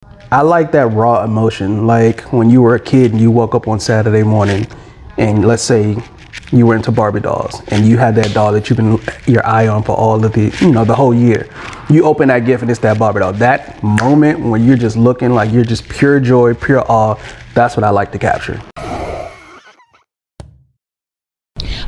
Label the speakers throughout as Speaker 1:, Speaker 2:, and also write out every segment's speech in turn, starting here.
Speaker 1: I like that raw emotion. Like when you were a kid and you woke up on Saturday morning and let's say you were into Barbie dolls and you had that doll that you've been your eye on for all of the whole year. You open that gift and it's that Barbie doll. That moment when you're just looking like you're just pure joy, pure awe, that's what I like to capture.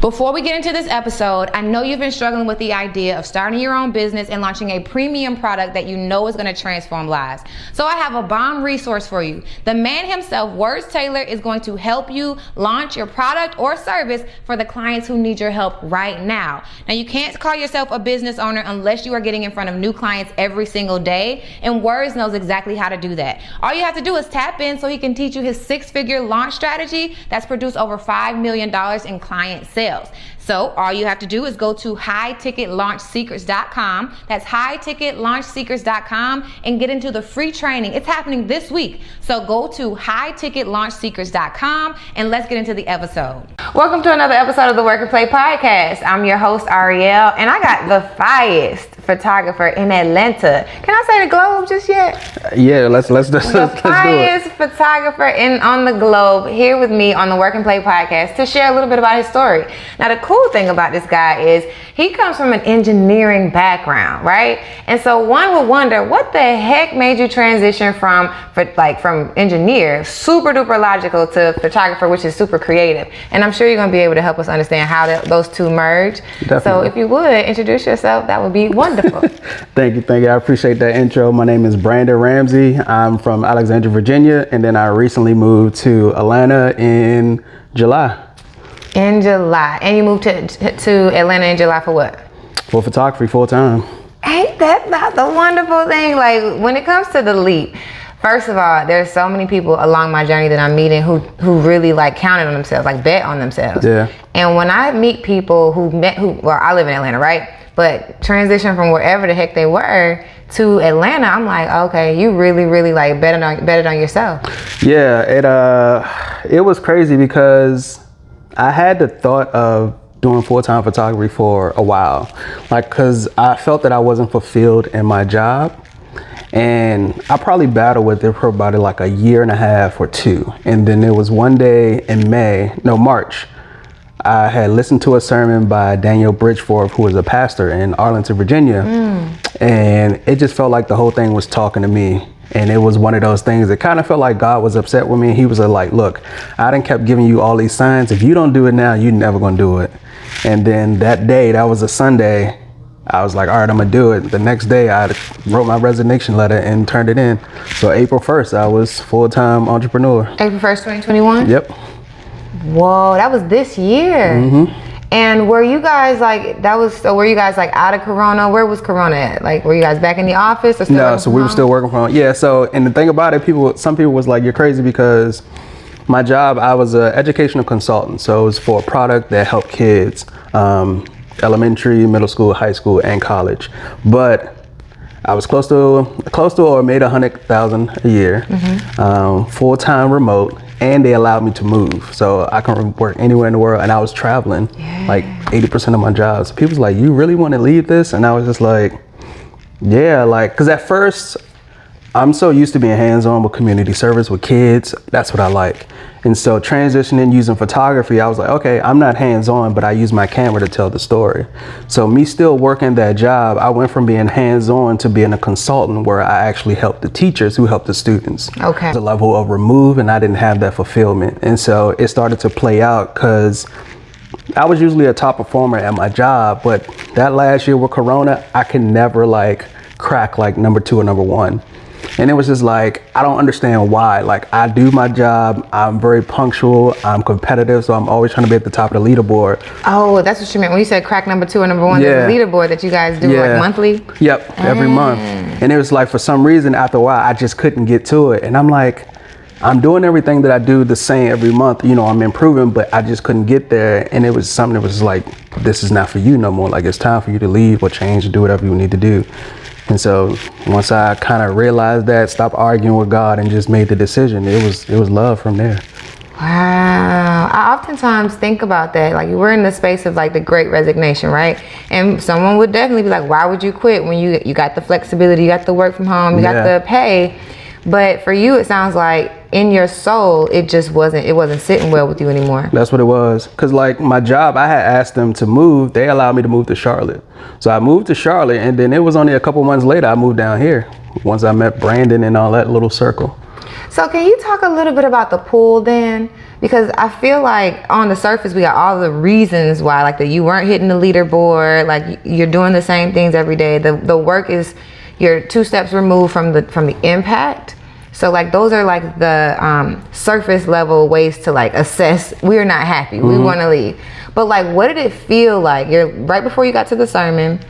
Speaker 2: Before we get into this episode, I know you've been struggling with the idea of starting your own business and launching a premium product that you know is going to transform lives. So I have a bomb resource for you. The man himself, Words Taylor, is going to help you launch your product or service for the clients who need your help right now. Now, you can't call yourself a business owner unless you are getting in front of new clients every single day, and Words knows exactly how to do that. All you have to do is tap in so he can teach you his 6-figure launch strategy that's produced over $5 million in client sales. So all you have to do is go to highticketlaunchsecrets.com. That's highticketlaunchsecrets.com and get into the free training. It's happening this week. So go to highticketlaunchsecrets.com and let's get into the episode. Welcome to another episode of the Work and Play podcast. I'm your host, Ariel, and I got the finest photographer in Atlanta. Can I say the globe just yet?
Speaker 1: Yeah, let's do
Speaker 2: The finest photographer on the globe here with me on the Work and Play podcast to share a little bit about his story. Now, the cool thing about this guy is he comes from an engineering background, right? And so one would wonder, what the heck made you transition from engineer, super duper logical, to photographer, which is super creative? And I'm sure you're going to be able to help us understand how those two merge.
Speaker 1: Definitely.
Speaker 2: So if you would introduce yourself, that would be wonderful.
Speaker 1: Thank you. I appreciate that intro. My name is Ramsey. I'm from Alexandria, Virginia, and then I recently moved to Atlanta in July.
Speaker 2: In July. And you moved to Atlanta in July for what?
Speaker 1: For photography, full time.
Speaker 2: Ain't that not the wonderful thing? Like, when it comes to the leap, first of all, there's so many people along my journey that I'm meeting who really like counted on themselves, like bet on themselves.
Speaker 1: Yeah.
Speaker 2: And when I meet people who I live in Atlanta, right? But transition from wherever the heck they were to Atlanta, I'm like, okay, you really, really like betted on yourself.
Speaker 1: Yeah, it was crazy because I had the thought of doing full-time photography for a while, like, cause I felt that I wasn't fulfilled in my job, and I probably battled with it for about like a year and a half or two. And then there was one day in March, I had listened to a sermon by Daniel Bridgeforth, who was a pastor in Arlington, Virginia, and it just felt like the whole thing was talking to me. And it was one of those things that kind of felt like God was upset with me. He was like, look, I done kept giving you all these signs. If you don't do it now, you're never gonna do it. And then that day, that was a Sunday, I was like, all right, I'm gonna do it. The next day, I wrote my resignation letter and turned it in. So April 1st, I was full-time entrepreneur.
Speaker 2: April 1st, 2021?
Speaker 1: Yep.
Speaker 2: Whoa, that was this year.
Speaker 1: Mm-hmm.
Speaker 2: And were you guys like out of Corona? Where was Corona at? Like, were you guys back in the office or still?
Speaker 1: No, so we were still working from home. Yeah, so, and the thing about it, some people was like, you're crazy, because my job, I was an educational consultant. So it was for a product that helped kids, elementary, middle school, high school, and college. But I was close to or made $100,000 a year, full-time remote. And they allowed me to move, so I can work anywhere in the world. And I was traveling like 80% of my jobs. People was like, you really want to leave this? And I was just like, yeah, like, because at first, I'm so used to being hands-on with community service with kids. That's what I like. And so transitioning using photography, I was like, okay, I'm not hands-on, but I use my camera to tell the story. So me still working that job, I went from being hands-on to being a consultant where I actually help the teachers who help the students.
Speaker 2: Okay.
Speaker 1: The level of remove, and I didn't have that fulfillment. And so it started to play out because I was usually a top performer at my job, but that last year with Corona, I could never like crack like number 2 or number 1. And it was just like, I don't understand why. Like, I do my job, I'm very punctual, I'm competitive, so I'm always trying to be at the top of the leaderboard.
Speaker 2: Oh, that's what you meant when you said crack number 2 or number 1. There's a leaderboard that you guys do like monthly?
Speaker 1: Yep, every month. And it was like, for some reason, after a while, I just couldn't get to it. And I'm like, I'm doing everything that I do the same every month. You know, I'm improving, but I just couldn't get there. And it was something that was like, this is not for you no more. Like, it's time for you to leave or change or do whatever you need to do. And so once I kind of realized that, stopped arguing with God and just made the decision, it was love from there.
Speaker 2: Wow. I oftentimes think about that. Like, we're in the space of like the great resignation, right? And someone would definitely be like, why would you quit when you got the flexibility, you got the work from home, you got the pay? But for you, it sounds like in your soul, it wasn't sitting well with you anymore.
Speaker 1: That's what it was. Cause like my job, I had asked them to move. They allowed me to move to Charlotte. So I moved to Charlotte, and then it was only a couple months later I moved down here. Once I met Brandon and all that little circle.
Speaker 2: So can you talk a little bit about the pull then? Because I feel like on the surface, we got all the reasons why, like that you weren't hitting the leaderboard, like you're doing the same things every day. The work is, you're 2 steps removed from the impact. So like those are like the surface level ways to like assess, we're not happy, we want to leave. But like, what did it feel like? You're right before you got to the sermon,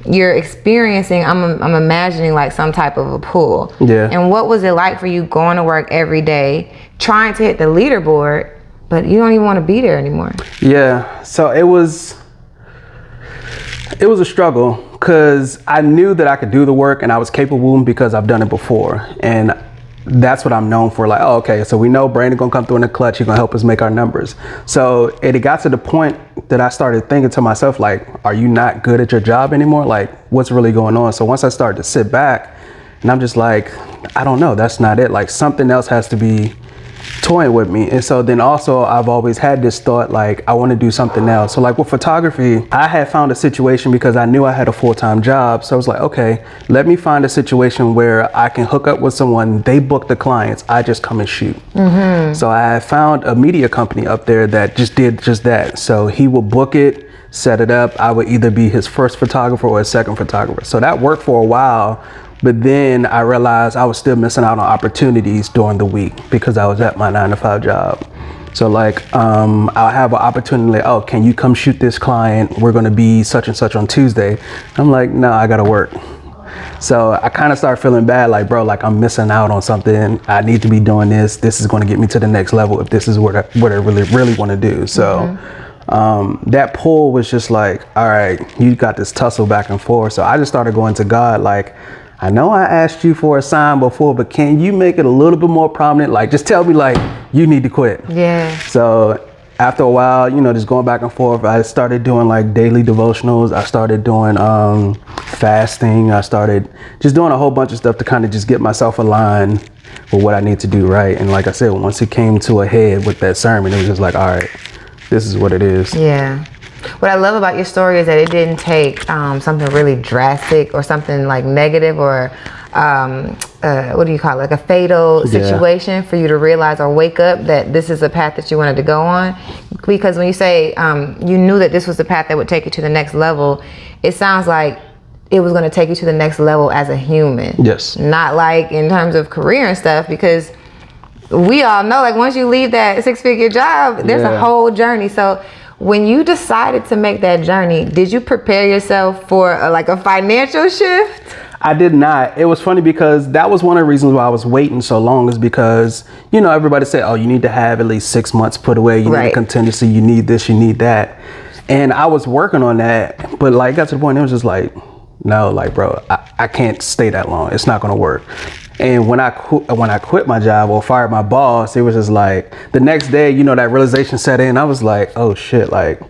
Speaker 2: you're experiencing, I'm imagining like some type of a pull.
Speaker 1: Yeah.
Speaker 2: And what was it like for you going to work every day, trying to hit the leaderboard, but you don't even want to be there anymore?
Speaker 1: Yeah. So it was a struggle, because I knew that I could do the work and I was capable because I've done it before. And that's what I'm known for. Like, oh, okay, so we know Brandon gonna come through in the clutch. He's gonna help us make our numbers. So it got to the point that I started thinking to myself, like, are you not good at your job anymore? Like, what's really going on? So once I started to sit back, and I'm just like, I don't know, that's not it. Like, something else has to be toying with me. And so then also I've always had this thought, like, I want to do something else. So like with photography, I had found a situation because I knew I had a full-time job. So I was like, okay, let me find a situation where I can hook up with someone, they book the clients, I just come and shoot. So I found a media company up there that just did just that. So he would book it, set it up. I would either be his first photographer or his second photographer. So that worked for a while. But then I realized I was still missing out on opportunities during the week because I was at my 9-to-5 job. So like, I'll have an opportunity, like, oh, can you come shoot this client? We're gonna be such and such on Tuesday. I'm like, no, I gotta work. So I kind of started feeling bad, like, bro, like I'm missing out on something. I need to be doing this. This is gonna get me to the next level if this is what I really wanna do. So that pull was just like, all right, you got this tussle back and forth. So I just started going to God, like, I know I asked you for a sign before, but can you make it a little bit more prominent? Like, just tell me, like, you need to quit.
Speaker 2: Yeah.
Speaker 1: So after a while, you know, just going back and forth, I started doing like daily devotionals. I started doing fasting. I started just doing a whole bunch of stuff to kind of just get myself aligned with what I need to do, right? And like I said, once it came to a head with that sermon, it was just like, all right, this is what it is.
Speaker 2: Yeah. What I love about your story is that it didn't take something really drastic or something like negative or what do you call it, like a fatal situation for you to realize or wake up that this is a path that you wanted to go on. Because when you say you knew that this was the path that would take you to the next level, it sounds like it was going to take you to the next level as a human.
Speaker 1: Yes. Not
Speaker 2: like in terms of career and stuff, because we all know, like, once you leave that 6-figure job, there's a whole journey. So when you decided to make that journey, did you prepare yourself for a financial shift?
Speaker 1: I did not. It was funny because that was one of the reasons why I was waiting so long, is because, you know, everybody said, oh, you need to have at least 6 months put away. You need a contingency. You need this, you need that. And I was working on that. But like, got to the point, it was just like, no, like, bro, I can't stay that long. It's not going to work. And when I quit my job or fired my boss, it was just like the next day, you know, that realization set in. I was like, oh shit, like,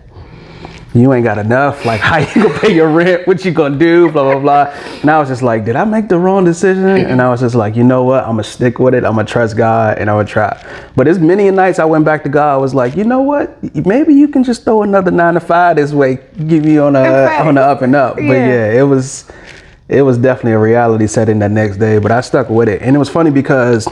Speaker 1: you ain't got enough. Like, how you gonna pay your rent? What you gonna do? Blah, blah, blah. And I was just like, did I make the wrong decision? And I was just like, you know what? I'm gonna stick with it. I'm gonna trust God and I'm gonna try. But there's many nights I went back to God. I was like, you know what? Maybe you can just throw another 9-to-5 this way, give me on the up and up. But yeah, it was definitely a reality set in that next day, but I stuck with it. And it was funny because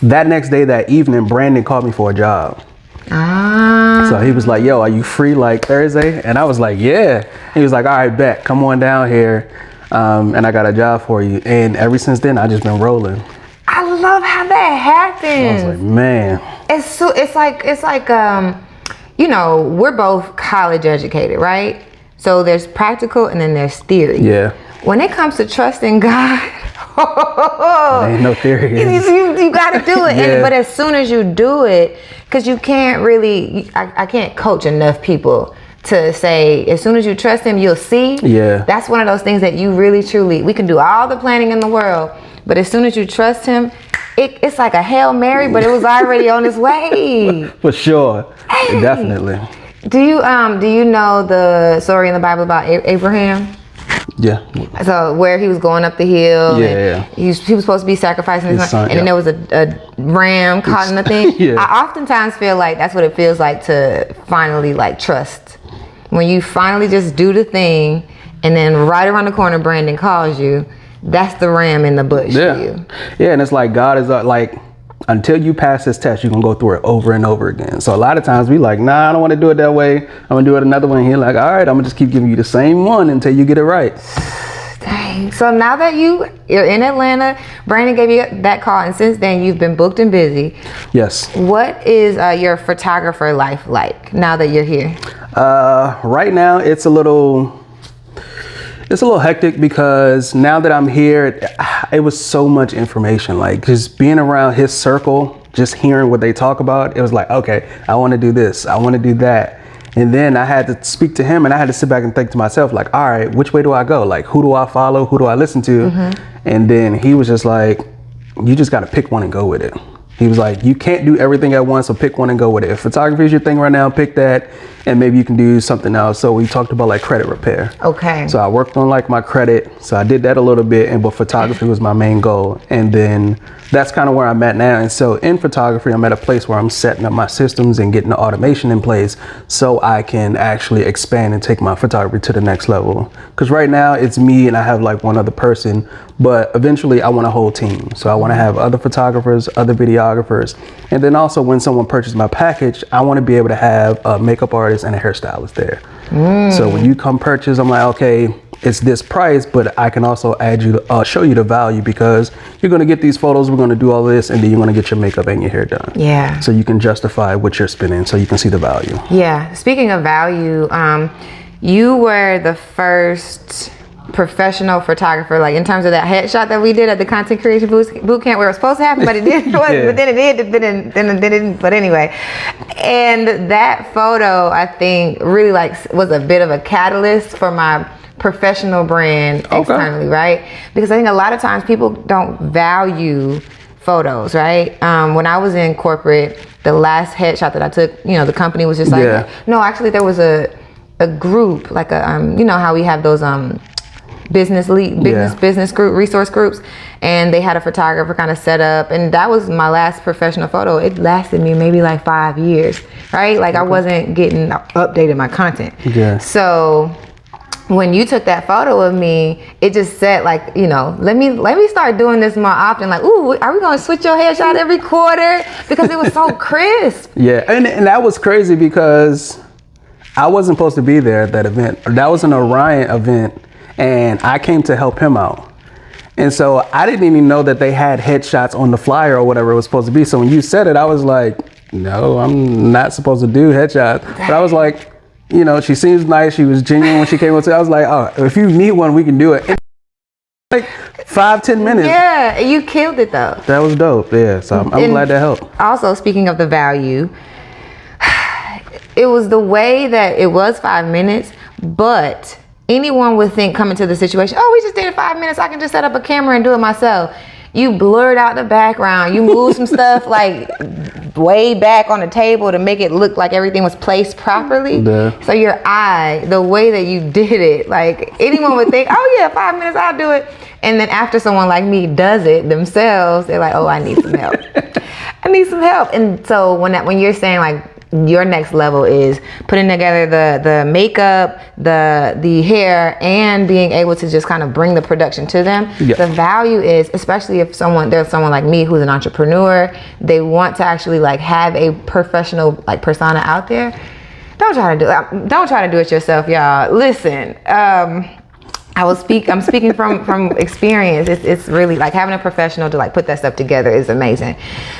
Speaker 1: that next day, that evening, Brandon called me for a job. So he was like, yo, are you free like Thursday? And I was like, yeah. He was like, all right, bet, come on down here. And I got a job for you. And ever since then, I just been rolling.
Speaker 2: I love how that happens.
Speaker 1: I was like, man.
Speaker 2: It's like, you know, we're both college educated, right? So there's practical and then there's theory. Yeah. When it comes to trusting God,
Speaker 1: there ain't no theory.
Speaker 2: You got to do it. But as soon as you do it, because you can't really, I can't coach enough people to say, as soon as you trust him, you'll see. Yeah. That's one of those things that you really, truly, we can do all the planning in the world, but as soon as you trust him, it's like a Hail Mary, but it was already on its way. For sure. Hey. Definitely. Do you know the story in the Bible about Abraham?
Speaker 1: Yeah.
Speaker 2: So where he was going up the hill,
Speaker 1: Yeah.
Speaker 2: He was supposed to be sacrificing his son, and
Speaker 1: yeah.
Speaker 2: then there was a ram caught in the thing.
Speaker 1: Yeah.
Speaker 2: I oftentimes feel like that's what it feels like to finally like trust. When you finally just do the thing, and then right around the corner Brandon calls you, that's the ram in the bush for you.
Speaker 1: Yeah, and it's like God is like, until you pass this test, you're gonna go through it over and over again. So a lot of times we like, nah, I don't want to do it that way. I'm gonna do it another way. And he's like, all right, I'm gonna just keep giving you the same one until you get it right.
Speaker 2: Dang. So now that you're in Atlanta, Brandon gave you that call, and since then you've been booked and busy.
Speaker 1: Yes.
Speaker 2: What is your photographer life like now that you're here?
Speaker 1: Right now it's a little hectic because now that I'm here, it was so much information. Like just being around his circle, just hearing what they talk about, it was like, okay, I want to do this, I want to do that. And then I had to speak to him, and I had to sit back and think to myself, like, all right, which way do I go? Like, who do I follow? Who do I listen to? And then he was just like, you just got to pick one and go with it. He was like, you can't do everything at once, so pick one and go with it. If photography is your thing right now, pick that, and maybe you can do something else. So we talked about like credit repair.
Speaker 2: Okay.
Speaker 1: So I worked on like my credit. So I did that a little bit, but photography was my main goal. And then that's kind of where I'm at now. And so in photography, I'm at a place where I'm setting up my systems and getting the automation in place so I can actually expand and take my photography to the next level. Because right now it's me and I have like one other person, but eventually I want a whole team. So I want to have other photographers, other videographers. And then also when someone purchases my package, I want to be able to have a makeup artist and a hairstylist there. So when you come purchase, I'm like, okay, it's this price, but I can also show you the value because you're going to get these photos, we're going to do all this, and then you're going to get your makeup and your hair done.
Speaker 2: Yeah.
Speaker 1: So you can justify what you're spending so you can see the value.
Speaker 2: Yeah. Speaking of value, you were the first professional photographer, like in terms of that headshot that we did at the content creation boot camp where it was supposed to happen, but it didn't. But then it didn't. But anyway, and that photo I think really like was a bit of a catalyst for my professional brand externally, right? Because I think a lot of times people don't value photos, right? When I was in corporate, the last headshot that I took, the company was just like, no, actually there was a group, like a you know how we have those business group, resource groups, and they had a photographer kind of set up, and that was my last professional photo. It lasted me maybe like 5 years, right? Like I wasn't getting updated my content. So when you took that photo of me, it just said like, let me start doing this more often. Like, ooh, are we gonna switch your headshot every quarter? Because it was so crisp.
Speaker 1: Yeah, and that was crazy because I wasn't supposed to be there at that event. That was an Orion event, and I came to help him out. And so I didn't even know that they had headshots on the flyer or whatever it was supposed to be. So when you said it, I was like, no, I'm not supposed to do headshots. But I was like, she seems nice. She was genuine when she came up to me. I was like, oh, if you need one, we can do it. Like 5-10 minutes.
Speaker 2: Yeah, you killed it though.
Speaker 1: That was dope. Yeah, so I'm glad that helped.
Speaker 2: Also, speaking of the value, it was the way that it was 5 minutes, but anyone would think coming to the situation, oh, we just did it 5 minutes, I can just set up a camera and do it myself. You blurred out the background, you moved some stuff like way back on the table to make it look like everything was placed properly. So your eye, the way that you did it, like anyone would think, oh yeah, 5 minutes, I'll do it. And then after someone like me does it themselves, they're like, oh, I need some help. I need some help. And so when you're saying like, your next level is putting together the makeup, the hair, and being able to just kind of bring the production to them. The value is, especially if there's someone like me who's an entrepreneur, they want to actually like have a professional like persona out there. Don't try to do it yourself, y'all. Listen, I'm speaking from experience. It's really like having a professional to like put that stuff together is amazing.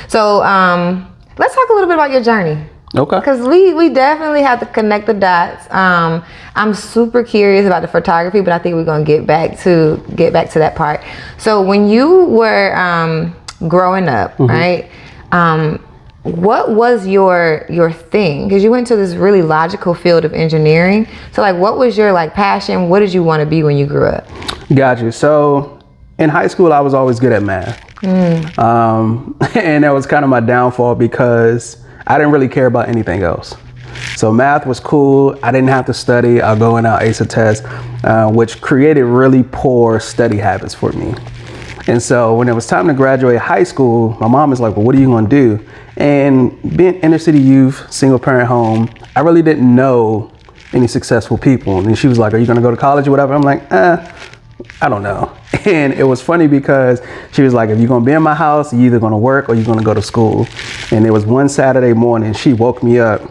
Speaker 2: So let's talk a little bit about your journey.
Speaker 1: Okay.
Speaker 2: Because we definitely have to connect the dots. I'm super curious about the photography, but I think we're gonna get back to that part. So when you were growing up, right? What was your thing? Because you went to this really logical field of engineering. So like, what was your like passion? What did you want to be when you grew up?
Speaker 1: Got you. So in high school, I was always good at math, and that was kind of my downfall because I didn't really care about anything else. So math was cool. I didn't have to study. I'll go in, I'll ace a test, which created really poor study habits for me. And so when it was time to graduate high school, my mom was like, well, what are you going to do? And being inner city youth, single parent home, I really didn't know any successful people. And she was like, are you going to go to college or whatever? I'm like, I don't know. And it was funny because she was like, if you're going to be in my house, you're either going to work or you're going to go to school. And it was one Saturday morning, she woke me up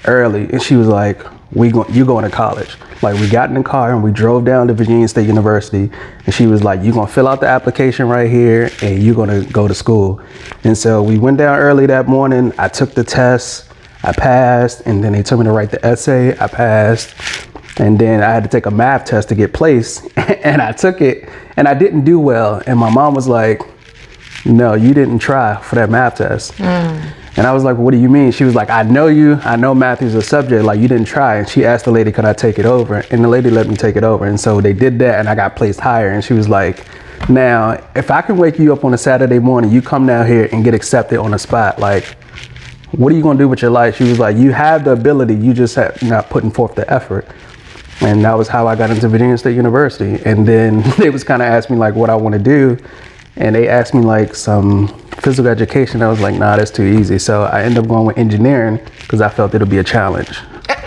Speaker 1: early and she was like, you going to college. Like, we got in the car and we drove down to Virginia State University, and she was like, you're going to fill out the application right here and you're going to go to school. And so we went down early that morning. I took the test, I passed, and then they told me to write the essay. I passed. And then I had to take a math test to get placed, and I took it and I didn't do well. And my mom was like, no, you didn't try for that math test. And I was like, what do you mean? She was like, I know math is a subject, like you didn't try. And she asked the lady, could I take it over? And the lady let me take it over. And so they did that and I got placed higher. And she was like, now, if I can wake you up on a Saturday morning, you come down here and get accepted on the spot, like, what are you gonna do with your life? She was like, you have the ability, you just have not putting forth the effort. And that was how I got into Virginia State University. And then they was kind of asking me like what I want to do. And they asked me like some physical education. I was like, nah, that's too easy. So I ended up going with engineering because I felt it'll be a challenge.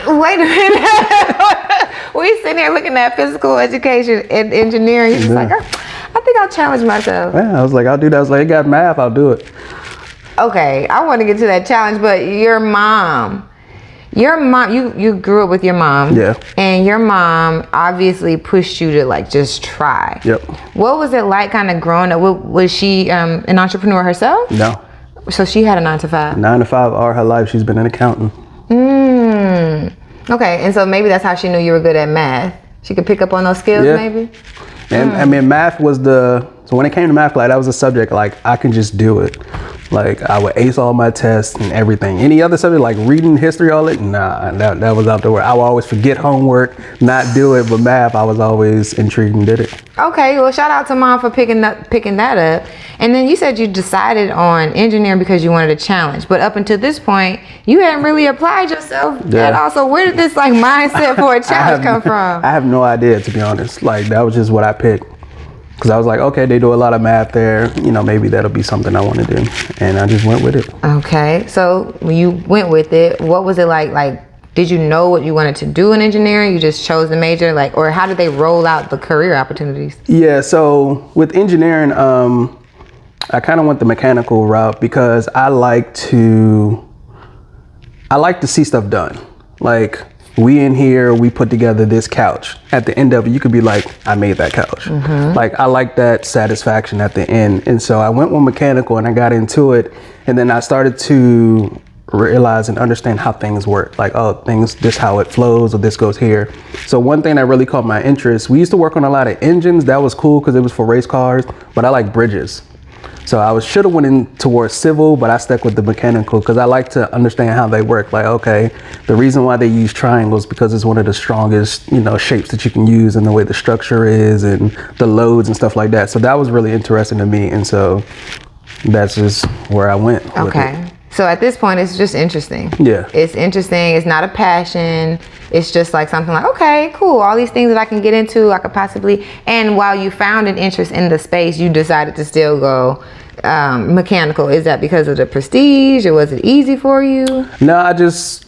Speaker 2: Wait a minute. We sitting here looking at physical education and engineering. You're just like, I think I'll challenge myself.
Speaker 1: Yeah, I was like, I'll do that. I was like, it got math, I'll do it.
Speaker 2: Okay, I want to get to that challenge, but your mom, you grew up with your mom.
Speaker 1: Yeah.
Speaker 2: And your mom obviously pushed you to like just try.
Speaker 1: Yep.
Speaker 2: What was it like kind of growing up? Was she an entrepreneur herself?
Speaker 1: No.
Speaker 2: So she had a 9 to 5?
Speaker 1: 9 to 5 all her life, she's been an accountant.
Speaker 2: Okay, and so maybe that's how she knew you were good at math. She could pick up on those skills, maybe?
Speaker 1: And I mean, math was so when it came to math, like that was a subject, like I can just do it. Like I would ace all my tests and everything. Any other subject like reading, history, all that, nah, that was out the way. I would always forget homework, not do it, but math, I was always intrigued and did it.
Speaker 2: Okay, well shout out to mom for picking that up. And then you said you decided on engineering because you wanted a challenge. But up until this point, you hadn't really applied yourself at all. So where did this like mindset for a challenge come from?
Speaker 1: I have no idea, to be honest. Like that was just what I picked. Because I was like, okay, they do a lot of math there. You know, maybe that'll be something I want to do. And I just went with it.
Speaker 2: Okay. So when you went with it, what was it like? Like, did you know what you wanted to do in engineering? You just chose the major? Like, or how did they roll out the career opportunities?
Speaker 1: Yeah. So with engineering, I kind of went the mechanical route because I like to see stuff done. Like, we in here, we put together this couch. At the end of it, you could be like, I made that couch. Like, I like that satisfaction at the end. And so I went with mechanical and I got into it. And then I started to realize and understand how things work. Like, oh, this how it flows, or this goes here. So one thing that really caught my interest, we used to work on a lot of engines. That was cool because it was for race cars, but I like bridges. So I should have went in towards civil, but I stuck with the mechanical because I like to understand how they work. Like, okay, the reason why they use triangles because it's one of the strongest, shapes that you can use, and the way the structure is and the loads and stuff like that. So that was really interesting to me. And so that's just where I went.
Speaker 2: Okay. So at this point, it's just interesting.
Speaker 1: Yeah.
Speaker 2: It's interesting. It's not a passion. It's just like something like, okay, cool. All these things that I can get into, I could possibly. And while you found an interest in the space, you decided to still go mechanical. Is that because of the prestige, or was it easy for you?
Speaker 1: No, I just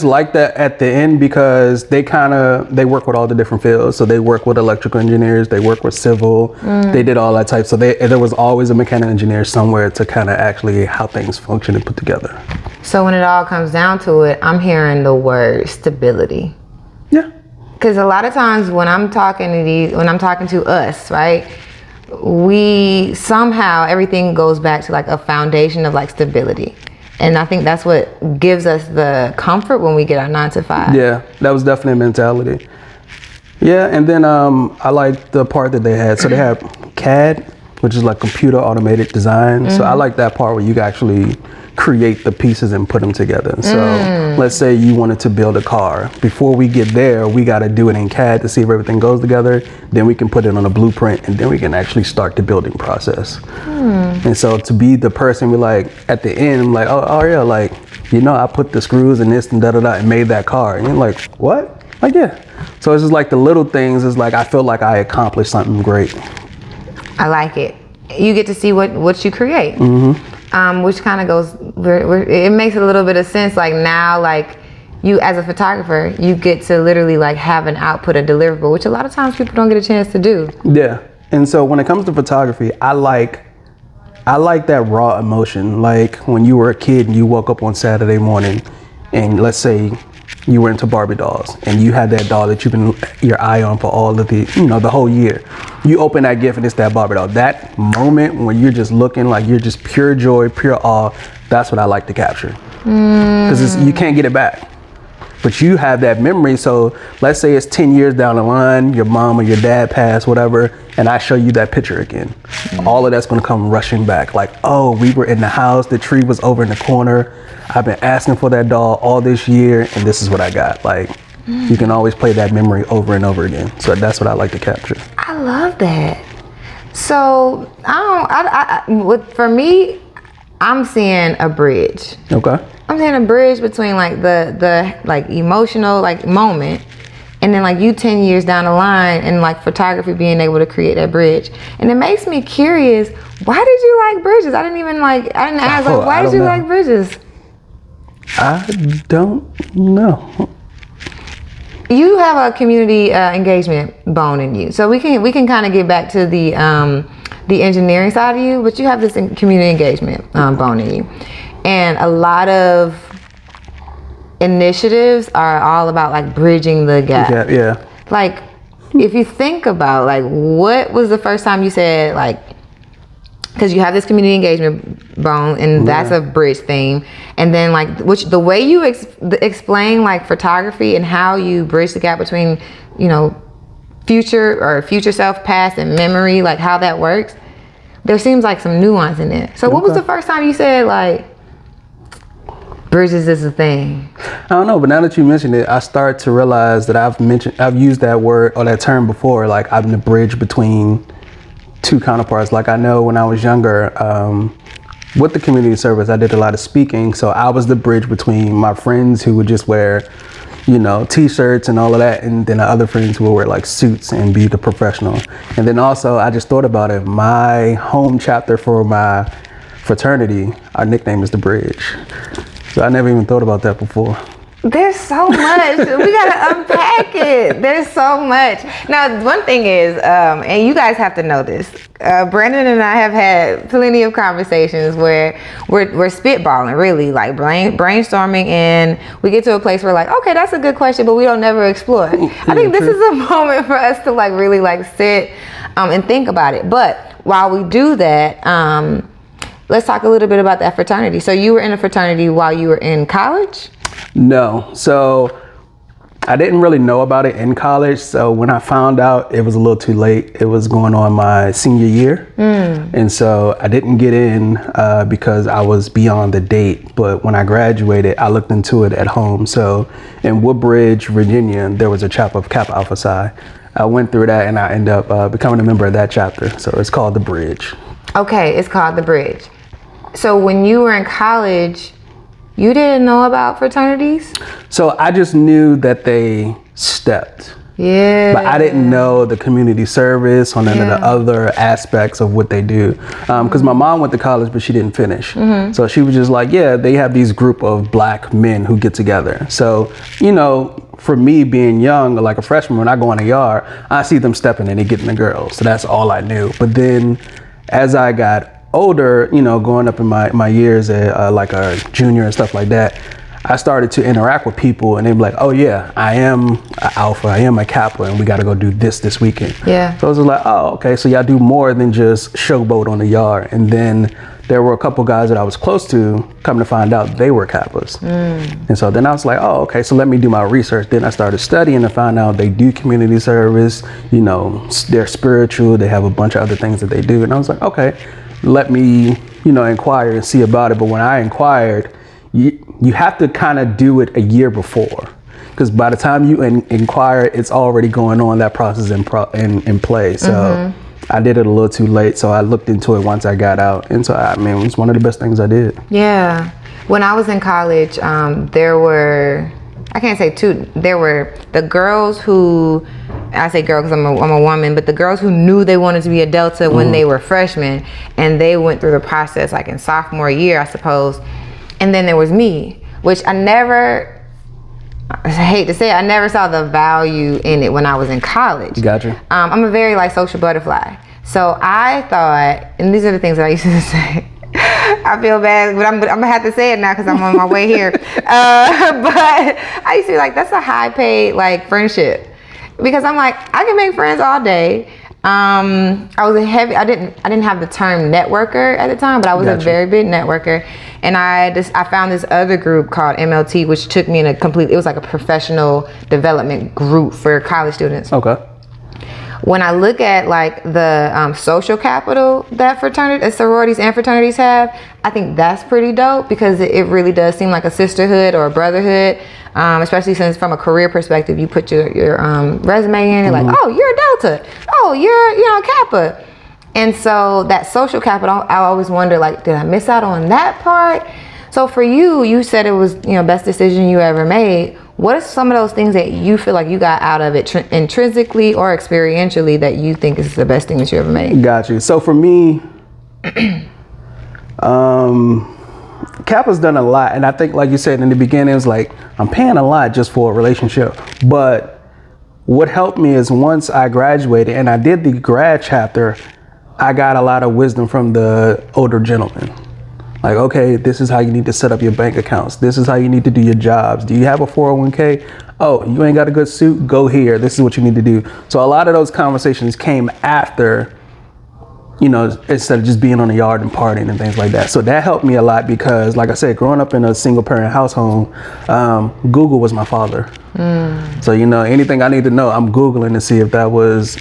Speaker 1: like that at the end because they work with all the different fields. So they work with electrical engineers, they work with civil, they did all that type. So there was always a mechanical engineer somewhere to kind of actually how things function and put together.
Speaker 2: So when it all comes down to it, I'm hearing the word stability.
Speaker 1: Yeah.
Speaker 2: Because a lot of times when I'm talking to us, right, we somehow everything goes back to like a foundation of like stability. And I think that's what gives us the comfort when we get our 9 to 5.
Speaker 1: Yeah, that was definitely a mentality. Yeah, and then I like the part that they had. So they have CAD, which is like computer automated design. So I like that part where you can actually create the pieces and put them together. So let's say you wanted to build a car. Before we get there, we got to do it in CAD to see if everything goes together. Then we can put it on a blueprint, and then we can actually start the building process. And so to be the person, we like at the end, like, oh yeah, like I put the screws in this and da-da-da and made that car. And you're like, what? Like, yeah. So it's just like the little things is like, I feel like I accomplished something great.
Speaker 2: I like it. You get to see what you create. Which kind of goes, it makes a little bit of sense. Like now, like you as a photographer, you get to literally like have an output, a deliverable, which a lot of times people don't get a chance to do.
Speaker 1: Yeah. And so when it comes to photography, I like that raw emotion. Like when you were a kid and you woke up on Saturday morning and let's say you were into Barbie dolls and you had that doll that you've been your eye on for all of the, the whole year. You open that gift and it's that Barbie doll. That moment when you're just looking like you're just pure joy, pure awe, that's what I like to capture. Because you can't get it back. But you have that memory. So let's say it's 10 years down the line, your mom or your dad passed, whatever, and I show you that picture again. All of that's going to come rushing back. Like, oh, we were in the house, the tree was over in the corner. I've been asking for that doll all this year, and this is what I got. Like, you can always play that memory over and over again. So that's what I like to capture.
Speaker 2: I love that. So for me, I'm seeing a bridge.
Speaker 1: Okay.
Speaker 2: I'm seeing a bridge between like the like emotional like moment and then like you 10 years down the line and like photography being able to create that bridge. And it makes me curious, why did you like bridges? I didn't ask like, why did you like bridges?
Speaker 1: I don't know.
Speaker 2: You have a community engagement bone in you. So we can kind of get back to the engineering side of you, but you have this community engagement bone in you. And a lot of initiatives are all about like bridging the gap.
Speaker 1: Yeah.
Speaker 2: Like if you think about like what was the first time you said like, because you have this community engagement bone and that's a bridge theme, and then like the way you explain like photography and how you bridge the gap between future self, past, and memory, like how that works, there seems like some nuance in it. So what was the first time you said like bridges is a thing?
Speaker 1: I don't know, but now that you mentioned it, I start to realize that I've used that word or that term before. Like I'm the bridge between two counterparts. Like I know when I was younger, with the community service, I did a lot of speaking. So I was the bridge between my friends who would just wear, t-shirts and all of that. And then the other friends who would wear like suits and be the professional. And then also I just thought about it. My home chapter for my fraternity, our nickname is the Bridge. So I never even thought about that before.
Speaker 2: There's so much. We gotta unpack it. There's so much. Now, one thing is, and you guys have to know this, Brandon and I have had plenty of conversations where we're spitballing, really, like brainstorming, and we get to a place where like, okay, that's a good question, but we don't never explore. I think this is a moment for us to like really like sit and think about it. But while we do that, let's talk a little bit about that fraternity. So you were in a fraternity while you were in college?
Speaker 1: No. So I didn't really know about it in college. So when I found out, it was a little too late. It was going on my senior year. And so I didn't get in because I was beyond the date. But when I graduated, I looked into it at home. So in Woodbridge, Virginia, there was a chapter of Kappa Alpha Psi. I went through that and I ended up becoming a member of that chapter. So it's called the Bridge. Okay,
Speaker 2: it's called the Bridge. So when you were in college, you didn't know about fraternities?
Speaker 1: So I just knew that they stepped.
Speaker 2: Yeah.
Speaker 1: But I didn't know the community service or none of the other aspects of what they do. Because my mom went to college, but she didn't finish. So she was just like, yeah, they have these group of black men who get together. So, for me being young, like a freshman, when I go in the yard, I see them stepping and they getting the girls. So that's all I knew. But then as I got older, going up in my years like a junior and stuff like that, I started to interact with people and they'd be like, oh yeah, I am an alpha, I am a Kappa, and we got to go do this weekend.
Speaker 2: Yeah.
Speaker 1: So I was like, oh, okay, so y'all do more than just showboat on the yard. And then there were a couple guys that I was close to, coming to find out they were Kappas. And so then I was like, oh, okay, so let me do my research. Then I started studying and found out they do community service, they're spiritual, they have a bunch of other things that they do. And I was like, okay, let me, inquire and see about it. But when I inquired, you have to kind of do it a year before, because by the time you inquire, it's already going on, that process in play. So I did it a little too late. So I looked into it once I got out. And so, it was one of the best things I did.
Speaker 2: Yeah. When I was in college, there were, I can't say two, there were the girls who, I say girl because I'm a woman, but the girls who knew they wanted to be a Delta when they were freshmen, and they went through the process like in sophomore year, I suppose. And then there was me, which I hate to say it, I never saw the value in it when I was in college.
Speaker 1: Gotcha.
Speaker 2: I'm a very like social butterfly. So I thought, and these are the things that I used to say, I feel bad, but I'm gonna have to say it now because I'm on my way here. But I used to be like, that's a high paid like friendship, because I'm like, I can make friends all day. I didn't have the term networker at the time, but I was a very big networker. And I found this other group called MLT, which took me in it was like a professional development group for college students.
Speaker 1: Okay.
Speaker 2: When I look at like the social capital that sororities and fraternities have, I think that's pretty dope, because it really does seem like a sisterhood or a brotherhood, especially since from a career perspective, you put your resume in, you're like, oh, you're a Delta, oh, you're Kappa. And so that social capital, I always wonder, like, did I miss out on that part? So for you said it was, best decision you ever made. What are some of those things that you feel like you got out of it intrinsically or experientially that you think is the best thing that you ever made?
Speaker 1: Got you. So for me, Kappa's done a lot. And I think, like you said in the beginning, it was like, I'm paying a lot just for a relationship. But what helped me is once I graduated and I did the grad chapter, I got a lot of wisdom from the older gentlemen. Like, okay, this is how you need to set up your bank accounts. This is how you need to do your jobs. Do you have a 401k? Oh, you ain't got a good suit? Go here. This is what you need to do. So a lot of those conversations came after, instead of just being on the yard and partying and things like that. So that helped me a lot because, like I said, growing up in a single parent household, Google was my father. So, anything I need to know, I'm Googling to see if that was,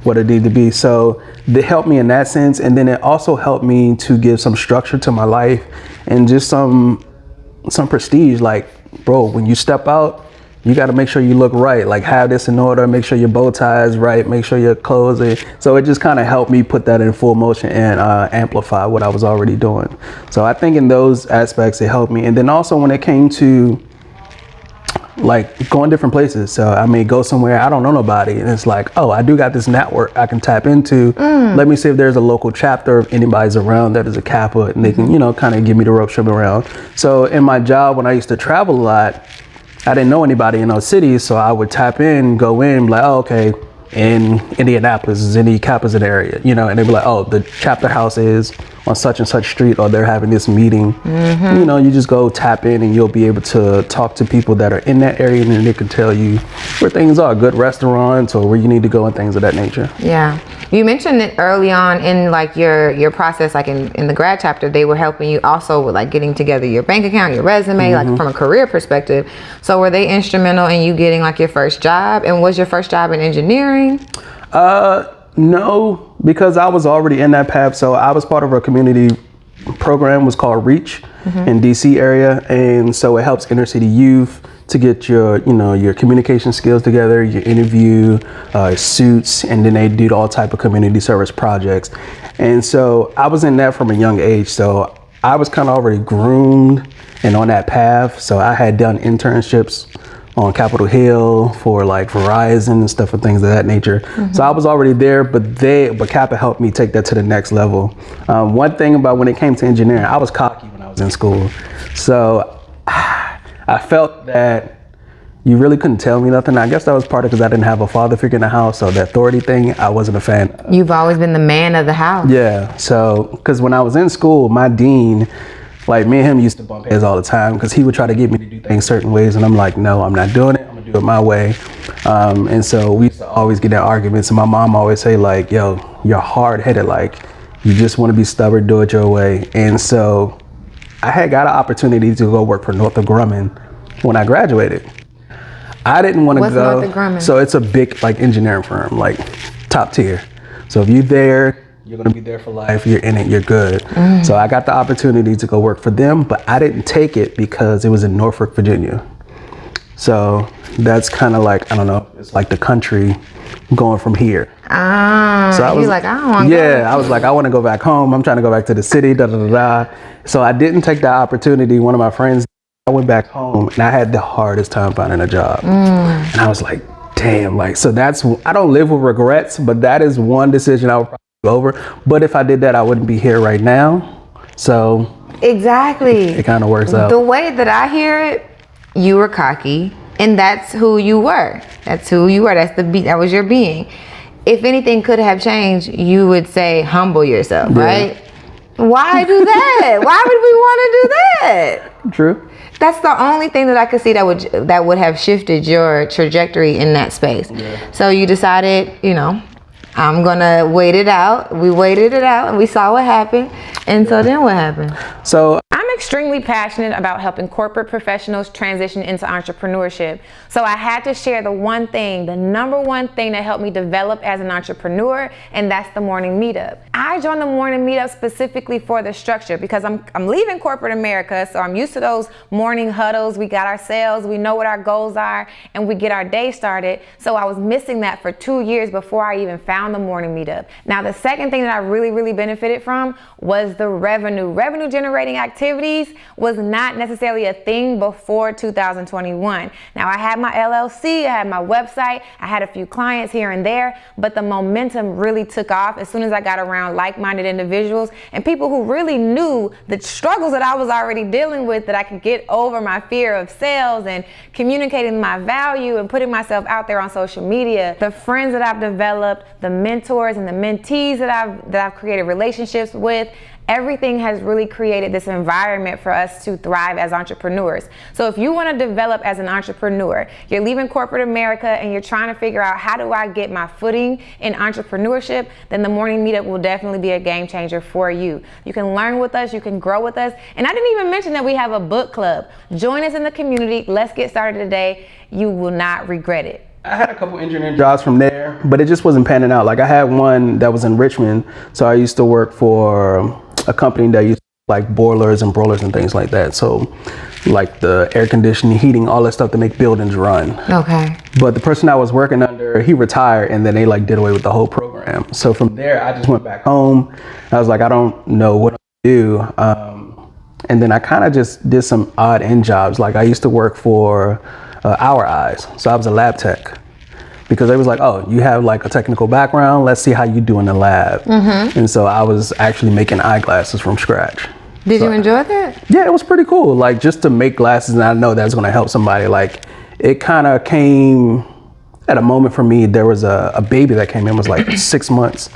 Speaker 1: what it needed to be. So it helped me in that sense. And then it also helped me to give some structure to my life and just some prestige. Like, bro, when you step out, you got to make sure you look right, like have this in order, make sure your bow tie is right, make sure your clothes are. So it just kind of helped me put that in full motion and amplify what I was already doing. So I think in those aspects, it helped me. And then also when it came to like going different places. So I may go somewhere I don't know nobody, and it's like, oh, I do got this network I can tap into. Let me see if there's a local chapter, if anybody's around that is a Kappa, and they can, kind of give me the rope ship around. So in my job, when I used to travel a lot, I didn't know anybody in those cities, so I would tap in, go in, be like, oh, okay, in Indianapolis, is any Kappas in the area, and they'd be like, oh, the chapter house is on such and such street, or they're having this meeting. You just go tap in and you'll be able to talk to people that are in that area, and then they can tell you where things are, good restaurants or where you need to go and things of that nature.
Speaker 2: Yeah. You mentioned it early on in like your process, like in the grad chapter, they were helping you also with like getting together your bank account, your resume, like from a career perspective. So were they instrumental in you getting like your first job? And was your first job in engineering?
Speaker 1: No, because I was already in that path. So I was part of a community program, was called Reach in DC area. And so it helps inner city youth to get your communication skills together, your interview, suits, and then they do all type of community service projects. And so I was in that from a young age. So I was kind of already groomed and on that path. So I had done internships on Capitol Hill for like Verizon and stuff and things of that nature. So I was already there, but Kappa helped me take that to the next level. One thing about when it came to engineering, I was cocky when I was in school. So I felt that you really couldn't tell me nothing. I guess that was part of because I didn't have a father figure in the house. So the authority thing, I wasn't a fan of.
Speaker 2: You've always been the man of the house.
Speaker 1: Yeah. So, because when I was in school, my dean, like me and him used to bump heads all the time because he would try to get me to do things certain ways. And I'm like, no, I'm not doing it. I'm gonna do it my way. And so we used to always get in arguments. And my mom always say like, yo, you're hard headed. Like you just want to be stubborn, do it your way. And so I had got an opportunity to go work for Northrop Grumman when I graduated. I didn't want to
Speaker 2: What's
Speaker 1: go.
Speaker 2: Northrop Grumman?
Speaker 1: So it's a big like engineering firm, like top tier. So if you're there, you're gonna be there for life. You're in it, you're good. So I got the opportunity to go work for them, but I didn't take it because it was in Norfolk, Virginia. So that's kind of like, I don't know, it's like the country going from here.
Speaker 2: So I was like, I don't want to go.
Speaker 1: Yeah, I was like, I want to go back home. I'm trying to go back to the city, da da da da. So I didn't take that opportunity. One of my friends, I went back home and I had the hardest time finding a job. And I was like, damn, like, so that's, I don't live with regrets, but that is one decision I would probably go over. But if I did that, I wouldn't be here right now. So
Speaker 2: exactly,
Speaker 1: it kind of works out.
Speaker 2: The way that I hear it, you were cocky, and that's who you were. That's who you were. That was your being. If anything could have changed, you would say humble yourself, right? Why do that? Why would we want to do that?
Speaker 1: True.
Speaker 2: That's the only thing that I could see that would have shifted your trajectory in that space. So you decided, you know, I'm gonna wait it out. We waited it out and we saw what happened. And so then what happened?
Speaker 1: So
Speaker 2: I'm extremely passionate about helping corporate professionals transition into entrepreneurship. So I had to share the one thing, the number one thing that helped me develop as an entrepreneur, and that's the morning meetup. I joined the morning meetup specifically for the structure because I'm leaving corporate America, so I'm used to those morning huddles. We got our sales, we know what our goals are, and we get our day started. So I was missing that for 2 years before I even found the morning meetup. Now, the second thing that I really benefited from was the revenue. Revenue generating activities was not necessarily a thing before 2021. Now, I had my LLC, I had my website, I had a few clients here and there, but the momentum really took off as soon as I got around like-minded individuals and people who really knew the struggles that I was already dealing with, that I could get over my fear of sales and communicating my value and putting myself out there on social media. The friends that I've developed, the mentors and the mentees that I've created relationships with, everything has really created this environment for us to thrive as entrepreneurs. So if you want to develop as an entrepreneur, you're leaving corporate America and you're trying to figure out how do I get my footing in entrepreneurship, then the morning meetup will definitely be a game changer for you. You can learn with us, you can grow with us. And I didn't even mention that we have a book club. Join us in the community. Let's get started today. You will not regret it.
Speaker 1: I had a couple engineering jobs from there, but it just wasn't panning out. Like I had one that was in Richmond. So I used to work for a company that used like boilers and broilers and things like that. So like the air conditioning, heating, all that stuff to make buildings run.
Speaker 2: Okay.
Speaker 1: But the person I was working under, he retired and then they like did away with the whole program. So from there, I just went back home. I was like, I don't know what to do. And then I kind of just did some odd end jobs. Like I used to work for Our Eyes. So I was a lab tech. Because they was like, oh, you have like a technical background. Let's see how you do in the lab. And so I was actually making eyeglasses from scratch.
Speaker 2: Did you enjoy that?
Speaker 1: Yeah, it was pretty cool. Like just to make glasses, and I know that's going to help somebody. Like it kind of came at a moment for me. There was a baby that came in, was like 6 months,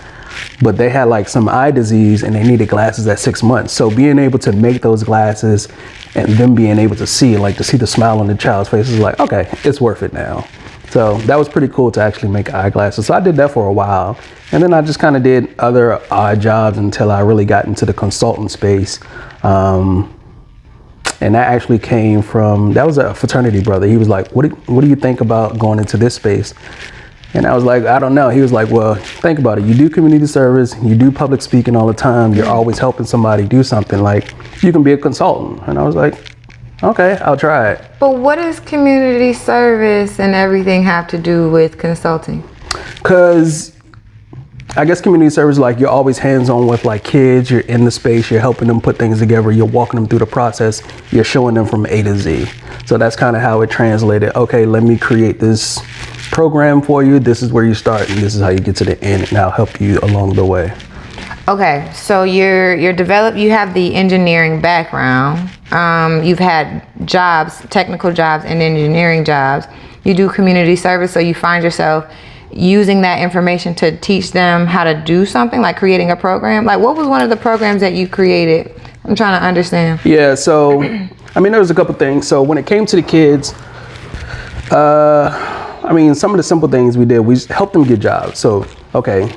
Speaker 1: but they had like some eye disease and they needed glasses at 6 months. So being able to make those glasses and them being able to see, like to see the smile on the child's face is like, okay, it's worth it now. So that was pretty cool to actually make eyeglasses. So I did that for a while. And then I just kind of did other odd jobs until I really got into the consultant space. And that actually came from, that was a fraternity brother. He was like, what do you think about going into this space? And I was like, I don't know. He was like, well, think about it. You do community service, you do public speaking all the time. You're always helping somebody do something. Like you can be a consultant. And I was like, okay, I'll try it.
Speaker 2: But what does community service and everything have to do with consulting?
Speaker 1: Because I guess community service, like you're always hands-on with like kids, you're in the space, you're helping them put things together, you're walking them through the process, you're showing them from A to Z. So that's kind of how it translated. Okay, let me create this program for you. This is where you start and this is how you get to the end, and I'll help you along the way.
Speaker 2: Okay, so you're developed, you have the engineering background. You've had jobs, technical jobs and engineering jobs. You do community service, so you find yourself using that information to teach them how to do something, like creating a program. Like what was one of the programs that you created? I'm trying to understand.
Speaker 1: Yeah, so, I mean, there was a couple things. So when it came to the kids, I mean, some of the simple things we did, we helped them get jobs. So, okay,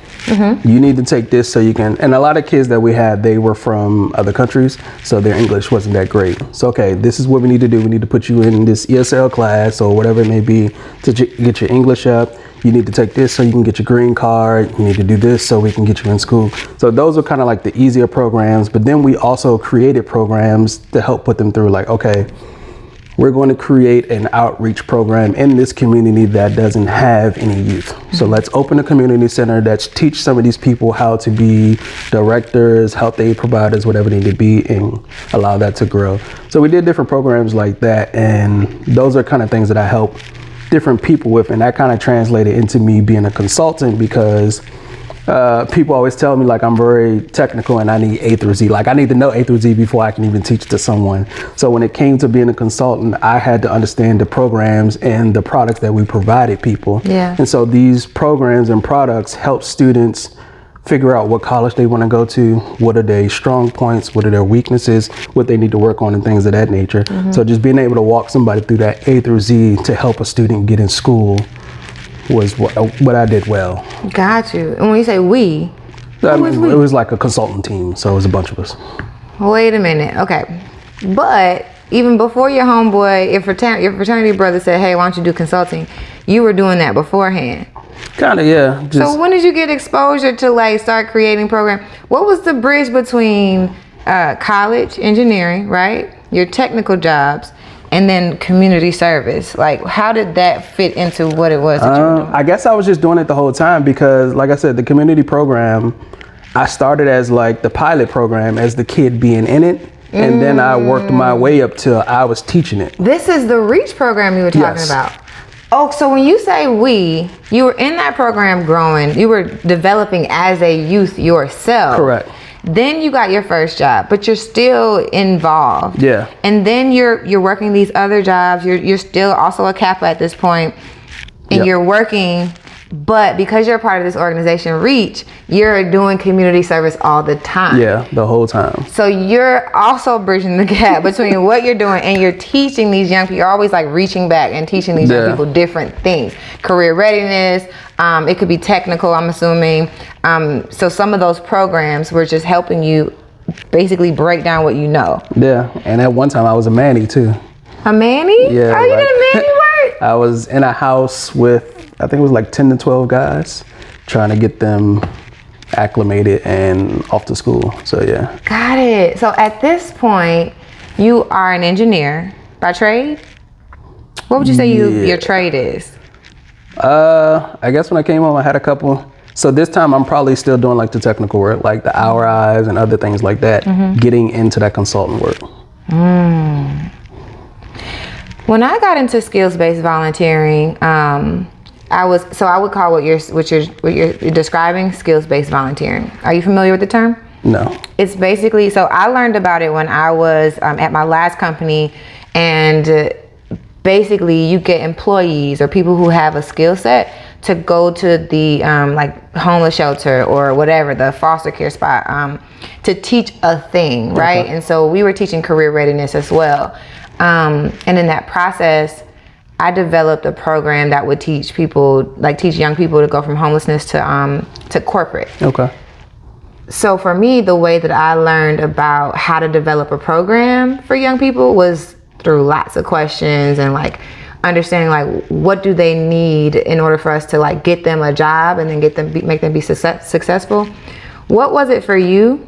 Speaker 1: you need to take this so you can, and a lot of kids that we had, they were from other countries, so their English wasn't that great. So, okay, this is what we need to do. We need to put you in this ESL class or whatever it may be to get your English up. You need to take this so you can get your green card. You need to do this so we can get you in school. So those are kind of like the easier programs, but then we also created programs to help put them through like, okay, we're going to create an outreach program in this community that doesn't have any youth. So let's open a community center that's teach some of these people how to be directors, health aid providers, whatever they need to be, and allow that to grow. So we did different programs like that, and those are kind of things that I help different people with, and that kind of translated into me being a consultant, because people always tell me like I'm very technical and I need A through Z. Like I need to know A through Z before I can even teach to someone. So when it came to being a consultant, I had to understand the programs and the products that we provided people.
Speaker 2: Yeah.
Speaker 1: And so these programs and products help students figure out what college they want to go to, what are their strong points, what are their weaknesses, what they need to work on, and things of that nature. So just being able to walk somebody through that A through Z to help a student get in school was what I did well.
Speaker 2: Got you. And when you say we,
Speaker 1: It was like a consultant team, so it was a bunch of us.
Speaker 2: wait a minute. Okay. But even before your homeboy, your fraternity brother said, hey, why don't you do consulting? You were doing that beforehand.
Speaker 1: Kind of, yeah.
Speaker 2: So when did you get exposure to like start creating programs? What was the bridge between college, engineering, right? Your technical jobs, and then community service? Like, how did that fit into what it was that you were doing?
Speaker 1: I guess I was just doing it the whole time because, like I said, the community program, I started as like the pilot program as the kid being in it. And then I worked my way up till I was teaching it.
Speaker 2: This is the REACH program you were talking about. Oh, so when you say you were in that program growing, you were developing as a youth yourself.
Speaker 1: Correct.
Speaker 2: Then you got your first job, but you're still involved.
Speaker 1: Yeah.
Speaker 2: And then you're working these other jobs. You're still also a Kappa at this point, and you're working. But because you're a part of this organization, REACH, you're doing community service all the time.
Speaker 1: Yeah, the whole time.
Speaker 2: So you're also bridging the gap between what you're doing and you're teaching these young people. You're always like reaching back and teaching these young people different things. Career readiness, it could be technical, I'm assuming. So some of those programs were just helping you basically break down what you know.
Speaker 1: Yeah, and at one time I was a Manny too.
Speaker 2: A Manny?
Speaker 1: Yeah.
Speaker 2: Oh, you did a Manny work?
Speaker 1: I was in a house with, I think it was like 10 to 12 guys, trying to get them acclimated and off to school. So yeah.
Speaker 2: Got it. So at this point, you are an engineer by trade? What would you say your trade is?
Speaker 1: I guess when I came home, I had a couple. So this time I'm probably still doing like the technical work, like the hour eyes and other things like that, getting into that consultant work.
Speaker 2: When I got into skills-based volunteering, I would call what you're describing skills-based volunteering. Are you familiar with the term?
Speaker 1: No.
Speaker 2: It's basically, so I learned about it when I was at my last company, and basically you get employees or people who have a skill set to go to the like homeless shelter or whatever, the foster care spot, to teach a thing, right? And so we were teaching career readiness as well. And in that process, I developed a program that would teach young people to go from homelessness to corporate.
Speaker 1: Okay.
Speaker 2: So for me, the way that I learned about how to develop a program for young people was through lots of questions and like understanding like what do they need in order for us to like get them a job and then make them be successful. What was it for you?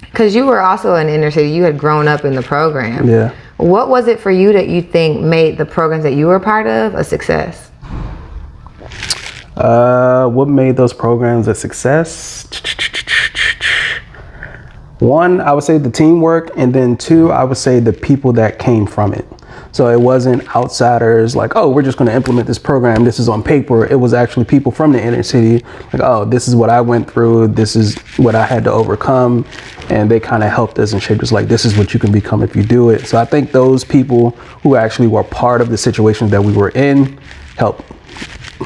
Speaker 2: Because you were also in inner city, you had grown up in the program.
Speaker 1: Yeah.
Speaker 2: What was it for you that you think made the programs that you were a part of a success?
Speaker 1: What made those programs a success? One, I would say the teamwork, and then two, I would say the people that came from it. So it wasn't outsiders like, oh, we're just going to implement this program. This is on paper. It was actually people from the inner city. Like, oh, this is what I went through. This is what I had to overcome. And they kind of helped us and shaped us like, this is what you can become if you do it. So I think those people who actually were part of the situation that we were in helped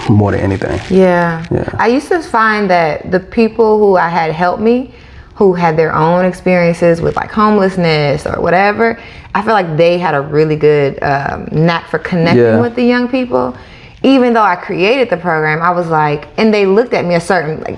Speaker 1: more than anything.
Speaker 2: Yeah. I used to find that the people who I had helped me, who had their own experiences with like homelessness or whatever, I feel like they had a really good knack for connecting with the young people. Even though I created the program, I was like, and they looked at me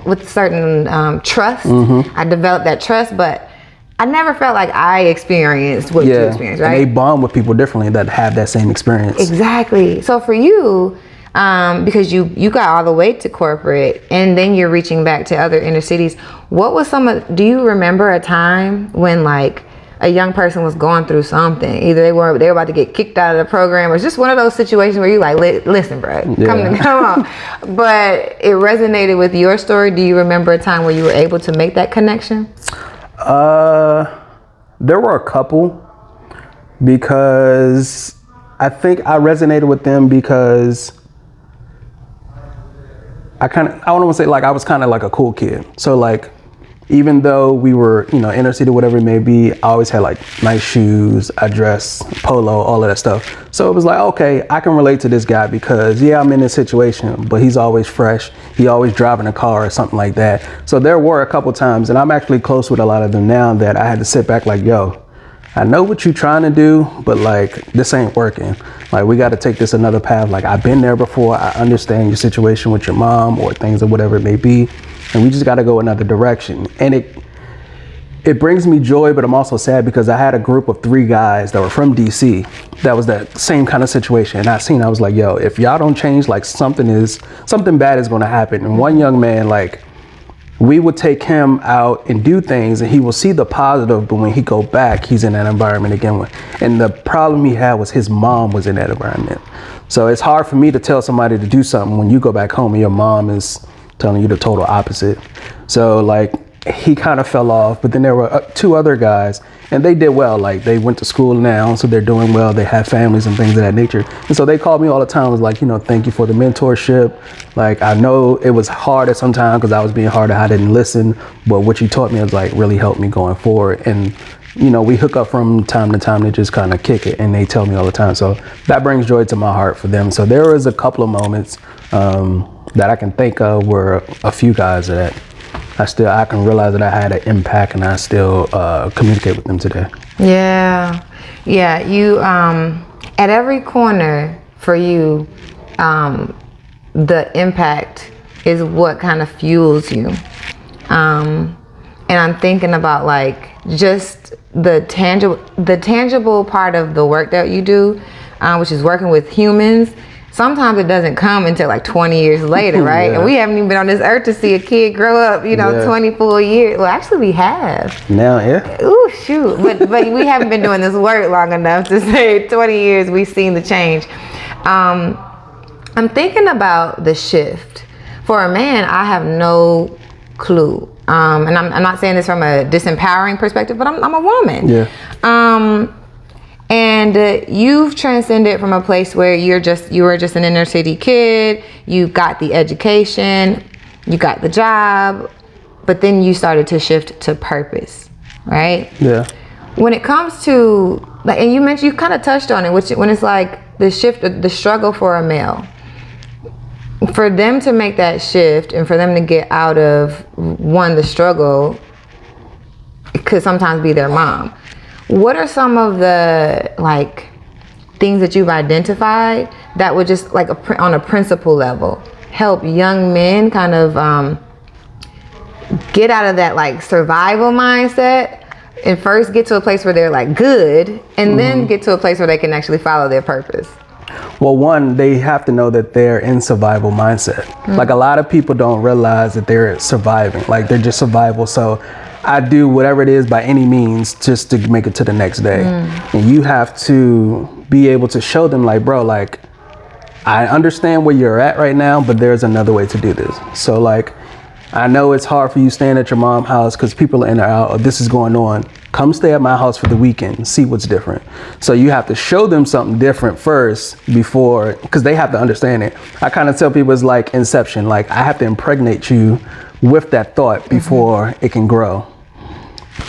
Speaker 2: with certain trust. I developed that trust, but I never felt like I experienced what you experienced, right?
Speaker 1: And they bond with people differently that have that same experience.
Speaker 2: Exactly. So for you, because you got all the way to corporate and then you're reaching back to other inner cities, what was do you remember a time when like a young person was going through something. Either they were about to get kicked out of the program, or it's just one of those situations where you like, listen, bro, come on. But it resonated with your story. Do you remember a time where you were able to make that connection?
Speaker 1: There were a couple, because I think I resonated with them because I don't want to say like I was kind of like a cool kid. So like, even though we were, inner city, whatever it may be, I always had like nice shoes, I dress, polo, all of that stuff. So it was like, okay, I can relate to this guy because I'm in this situation, but he's always fresh. He always driving a car or something like that. So there were a couple times, and I'm actually close with a lot of them now, that I had to sit back like, yo, I know what you're trying to do, but like, this ain't working. Like, we got to take this another path. Like, I've been there before. I understand your situation with your mom or things or whatever it may be. And we just got to go another direction. And it brings me joy, but I'm also sad because I had a group of 3 guys that were from DC that was that same kind of situation. And I was like, yo, if y'all don't change, like something bad is going to happen. And one young man, like, we would take him out and do things and he will see the positive, but when he go back, he's in that environment again. And the problem he had was his mom was in that environment. So it's hard for me to tell somebody to do something when you go back home and your mom is telling you the total opposite. So like, he kind of fell off, but then there were 2 other guys and they did well. Like, they went to school now, so they're doing well. They have families and things of that nature. And so they called me all the time, was like, thank you for the mentorship. Like, I know it was hard at some time because I was being hard and I didn't listen, but what you taught me was like really helped me going forward. And we hook up from time to time to just kind of kick it, and they tell me all the time. So that brings joy to my heart for them. So there was a couple of moments that I can think of where a few guys that I can realize that I had an impact, and I still communicate with them today.
Speaker 2: Yeah. You at every corner for you, the impact is what kind of fuels you. And I'm thinking about like just the tangible part of the work that you do, which is working with humans. Sometimes it doesn't come until like 20 years later, right? Yeah. And we haven't even been on this earth to see a kid grow up, 20 full years. Well, actually we have.
Speaker 1: Now, yeah.
Speaker 2: Ooh, shoot. But we haven't been doing this work long enough to say 20 years we've seen the change. I'm thinking about the shift. For a man, I have no clue. And I'm not saying this from a disempowering perspective, but I'm a woman.
Speaker 1: Yeah.
Speaker 2: And you've transcended from a place where you were just an inner city kid. You got the education, you got the job, but then you started to shift to purpose, right?
Speaker 1: Yeah.
Speaker 2: When it comes to, like, and you kind of touched on it, when it's like the shift, the struggle for a male, for them to make that shift and for them to get out of the struggle, it could sometimes be their mom. What are some of the things that you've identified that would just on a principle level help young men kind of get out of that survival mindset and first get to a place where they're good and then get to a place where they can actually follow their purpose?
Speaker 1: Well, one, they have to know that they're in survival mindset. Like, a lot of people don't realize that they're surviving. Like, they're just survival. So I do whatever it is by any means just to make it to the next day. And you have to be able to show them bro, I understand where you're at right now, but there's another way to do this. So I know it's hard for you staying at your mom's house because people are in or out, or this is going on. Come stay at my house for the weekend and see what's different. So you have to show them something different first before, because they have to understand it. I kind of tell people it's like Inception. I have to impregnate you with that thought before it can grow.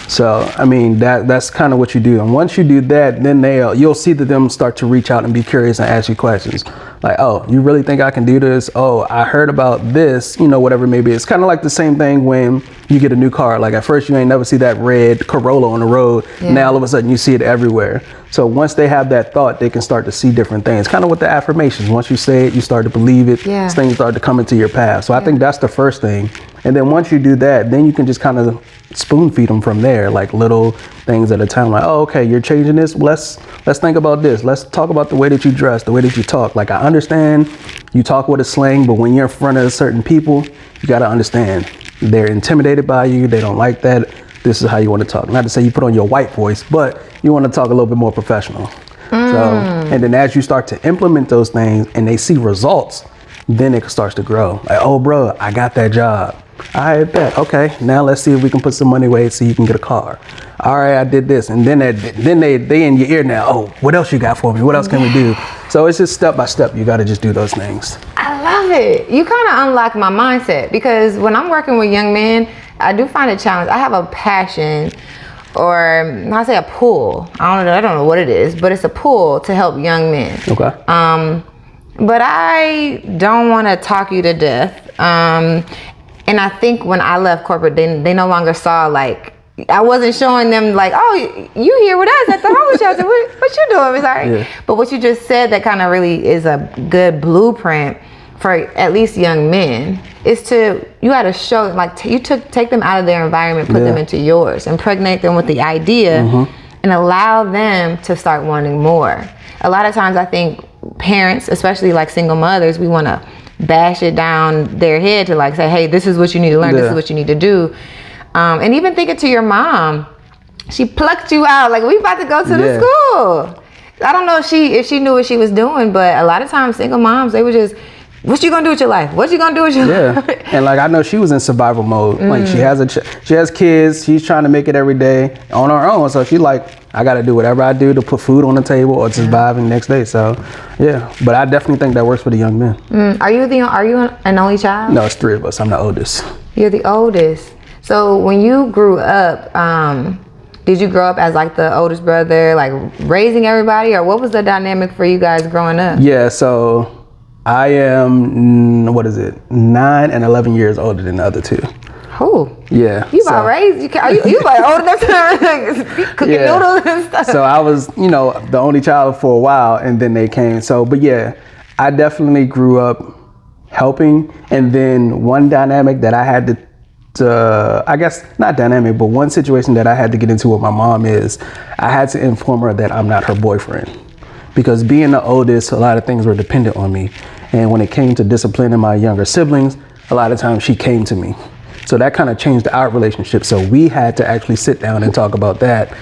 Speaker 1: So, I mean, that's kind of what you do. And once you do that, then you'll see that them start to reach out and be curious and ask you questions. Like, oh, you really think I can do this? Oh, I heard about this, whatever it may be. It's kind of like the same thing when you get a new car. Like, at first you ain't never see that red Corolla on the road. Yeah. Now all of a sudden you see it everywhere. So once they have that thought, they can start to see different things. Kind of with the affirmations. Once you say it, you start to believe it. Yeah. Things start to come into your path. So I think that's the first thing. And then once you do that, then you can just kind of spoon feed them from there, little things at a time. Oh, okay, you're changing this. Let's think about this. Let's talk about the way that you dress, the way that you talk. I understand you talk with a slang, but when you're in front of certain people, you got to understand they're intimidated by you. They don't like that. this is how you want to talk. Not to say you put on your white voice, but you want to talk a little bit more professional. So, and then as you start to implement those things and they see results, then it starts to grow. Like, oh, bro, I got that job. I bet. Okay, now let's see if we can put some money away so you can get a car. All right, I did this, and then they in your ear now. Oh, what else you got for me? What else can we do? So it's just step by step. You got to just do those things.
Speaker 2: I love it. You kind of unlock my mindset, because when I'm working with young men, I do find it challenging. I have a passion, or I say a pull. I don't know what it is, but it's a pull to help young men.
Speaker 1: Okay.
Speaker 2: But I don't want to talk you to death. And I think when I left corporate, they no longer saw, like, I wasn't showing them like, oh, you here with us at the homeless shelter. What you doing? Sorry. Yeah. But what you just said, that kind of really is a good blueprint for at least young men, is you got to show, like, take them out of their environment, put them into yours, impregnate them with the idea, and allow them to start wanting more. A lot of times I think parents, especially like single mothers, we want to bash it down their head to, like, say, hey, this is what you need to learn, this is what you need to do. And even thinking to your mom, she plucked you out, like, we about to go to the school. I don't know if she knew what she was doing, but a lot of times single moms, they were just, what you gonna do with your life? What you gonna do with your life?
Speaker 1: And like, I know she was in survival mode. Like, she has kids, she's trying to make it every day on her own. So she's like, I gotta do whatever I do to put food on the table or to survive the next day. So yeah, but I definitely think that works for the young men.
Speaker 2: Are you an only child?
Speaker 1: No, it's 3 of us. I'm the oldest.
Speaker 2: You're the oldest. So when you grew up, did you grow up as like the oldest brother, like raising everybody, or what was the dynamic for you guys growing up?
Speaker 1: Yeah, so I am, 9 and 11 years older than the other 2.
Speaker 2: Oh.
Speaker 1: Yeah.
Speaker 2: You about raised? You like old enough to cooking noodles and stuff.
Speaker 1: So I was, the only child for a while, and then they came. So, but yeah, I definitely grew up helping. And then one dynamic that I had to I guess not dynamic, but one situation that I had to get into with my mom is I had to inform her that I'm not her boyfriend. Because being the oldest, a lot of things were dependent on me. And when it came to disciplining my younger siblings, a lot of times she came to me. So that kind of changed our relationship. So we had to actually sit down and talk about that,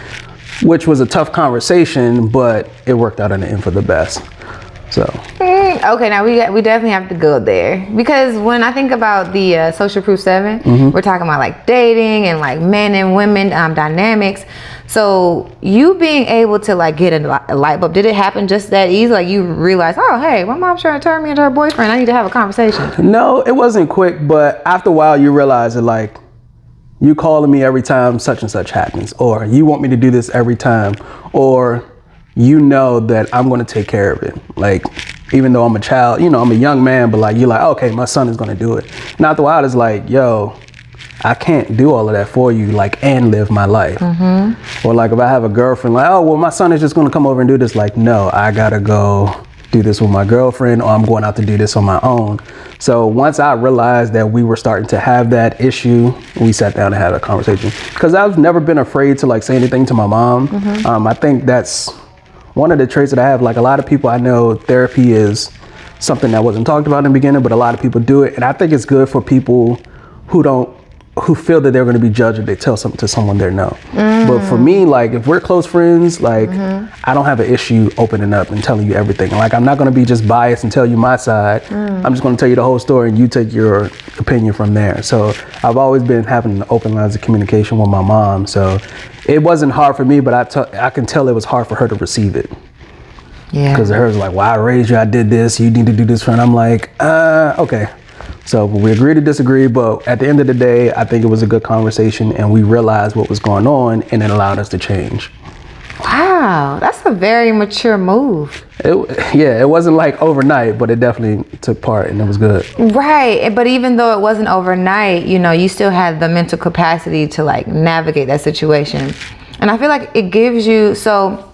Speaker 1: which was a tough conversation, but it worked out in the end for the best. So.
Speaker 2: Okay, now we definitely have to go there, because when I think about the Social Proof 7, we're talking about like dating and like men and women dynamics. So you being able to like get a light bulb, did it happen just that easy? Like you realized, oh, hey, my mom's trying to turn me into her boyfriend. I need to have a conversation.
Speaker 1: No, it wasn't quick, but after a while you realize that, like, you calling me every time such and such happens, or you want me to do this every time, or you know that I'm going to take care of it. Like, even though I'm a child, I'm a young man, but like, you're like, okay, my son is going to do it. And after a while, it's like, yo, I can't do all of that for you, like, and live my life. Or like, if I have a girlfriend, like, oh, well, my son is just going to come over and do this. Like, no, I got to go do this with my girlfriend, or I'm going out to do this on my own. So once I realized that we were starting to have that issue, we sat down and had a conversation. Because I've never been afraid to like say anything to my mom. I think that's one of the traits that I have. Like, a lot of people I know, therapy is something that wasn't talked about in the beginning, but a lot of people do it. And I think it's good for people who feel that they're going to be judged if they tell something to someone they know. But for me, like, if we're close friends, like, I don't have an issue opening up and telling you everything. Like, I'm not going to be just biased and tell you my side. I'm just going to tell you the whole story and you take your opinion from there. So I've always been having open lines of communication with my mom. So it wasn't hard for me, but I can tell it was hard for her to receive it. Yeah. Because hers was like, well, I raised you, I did this, you need to do this for, and I'm like, okay. So we agreed to disagree, but at the end of the day, I think it was a good conversation, and we realized what was going on, and it allowed us to change.
Speaker 2: Wow, that's a very mature move.
Speaker 1: It wasn't like overnight, but it definitely took part, and it was good. Right,
Speaker 2: but even though it wasn't overnight, you still had the mental capacity to like navigate that situation. And I feel like it gives you, so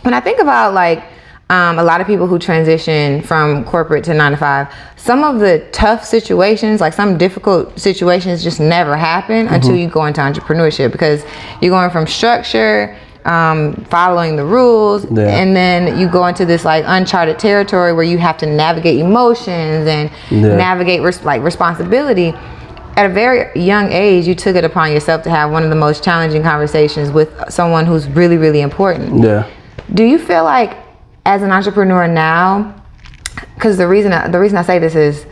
Speaker 2: when I think about like, a lot of people who transition from corporate to 9 to 5, some of the tough situations, like some difficult situations, just never happen until you go into entrepreneurship, because you're going from structure, following the rules, and then you go into this like uncharted territory where you have to navigate emotions and navigate responsibility. at a very young age, you took it upon yourself to have one of the most challenging conversations with someone who's really, really important.
Speaker 1: Yeah.
Speaker 2: Do you feel like as an entrepreneur now, because the reason I say this is,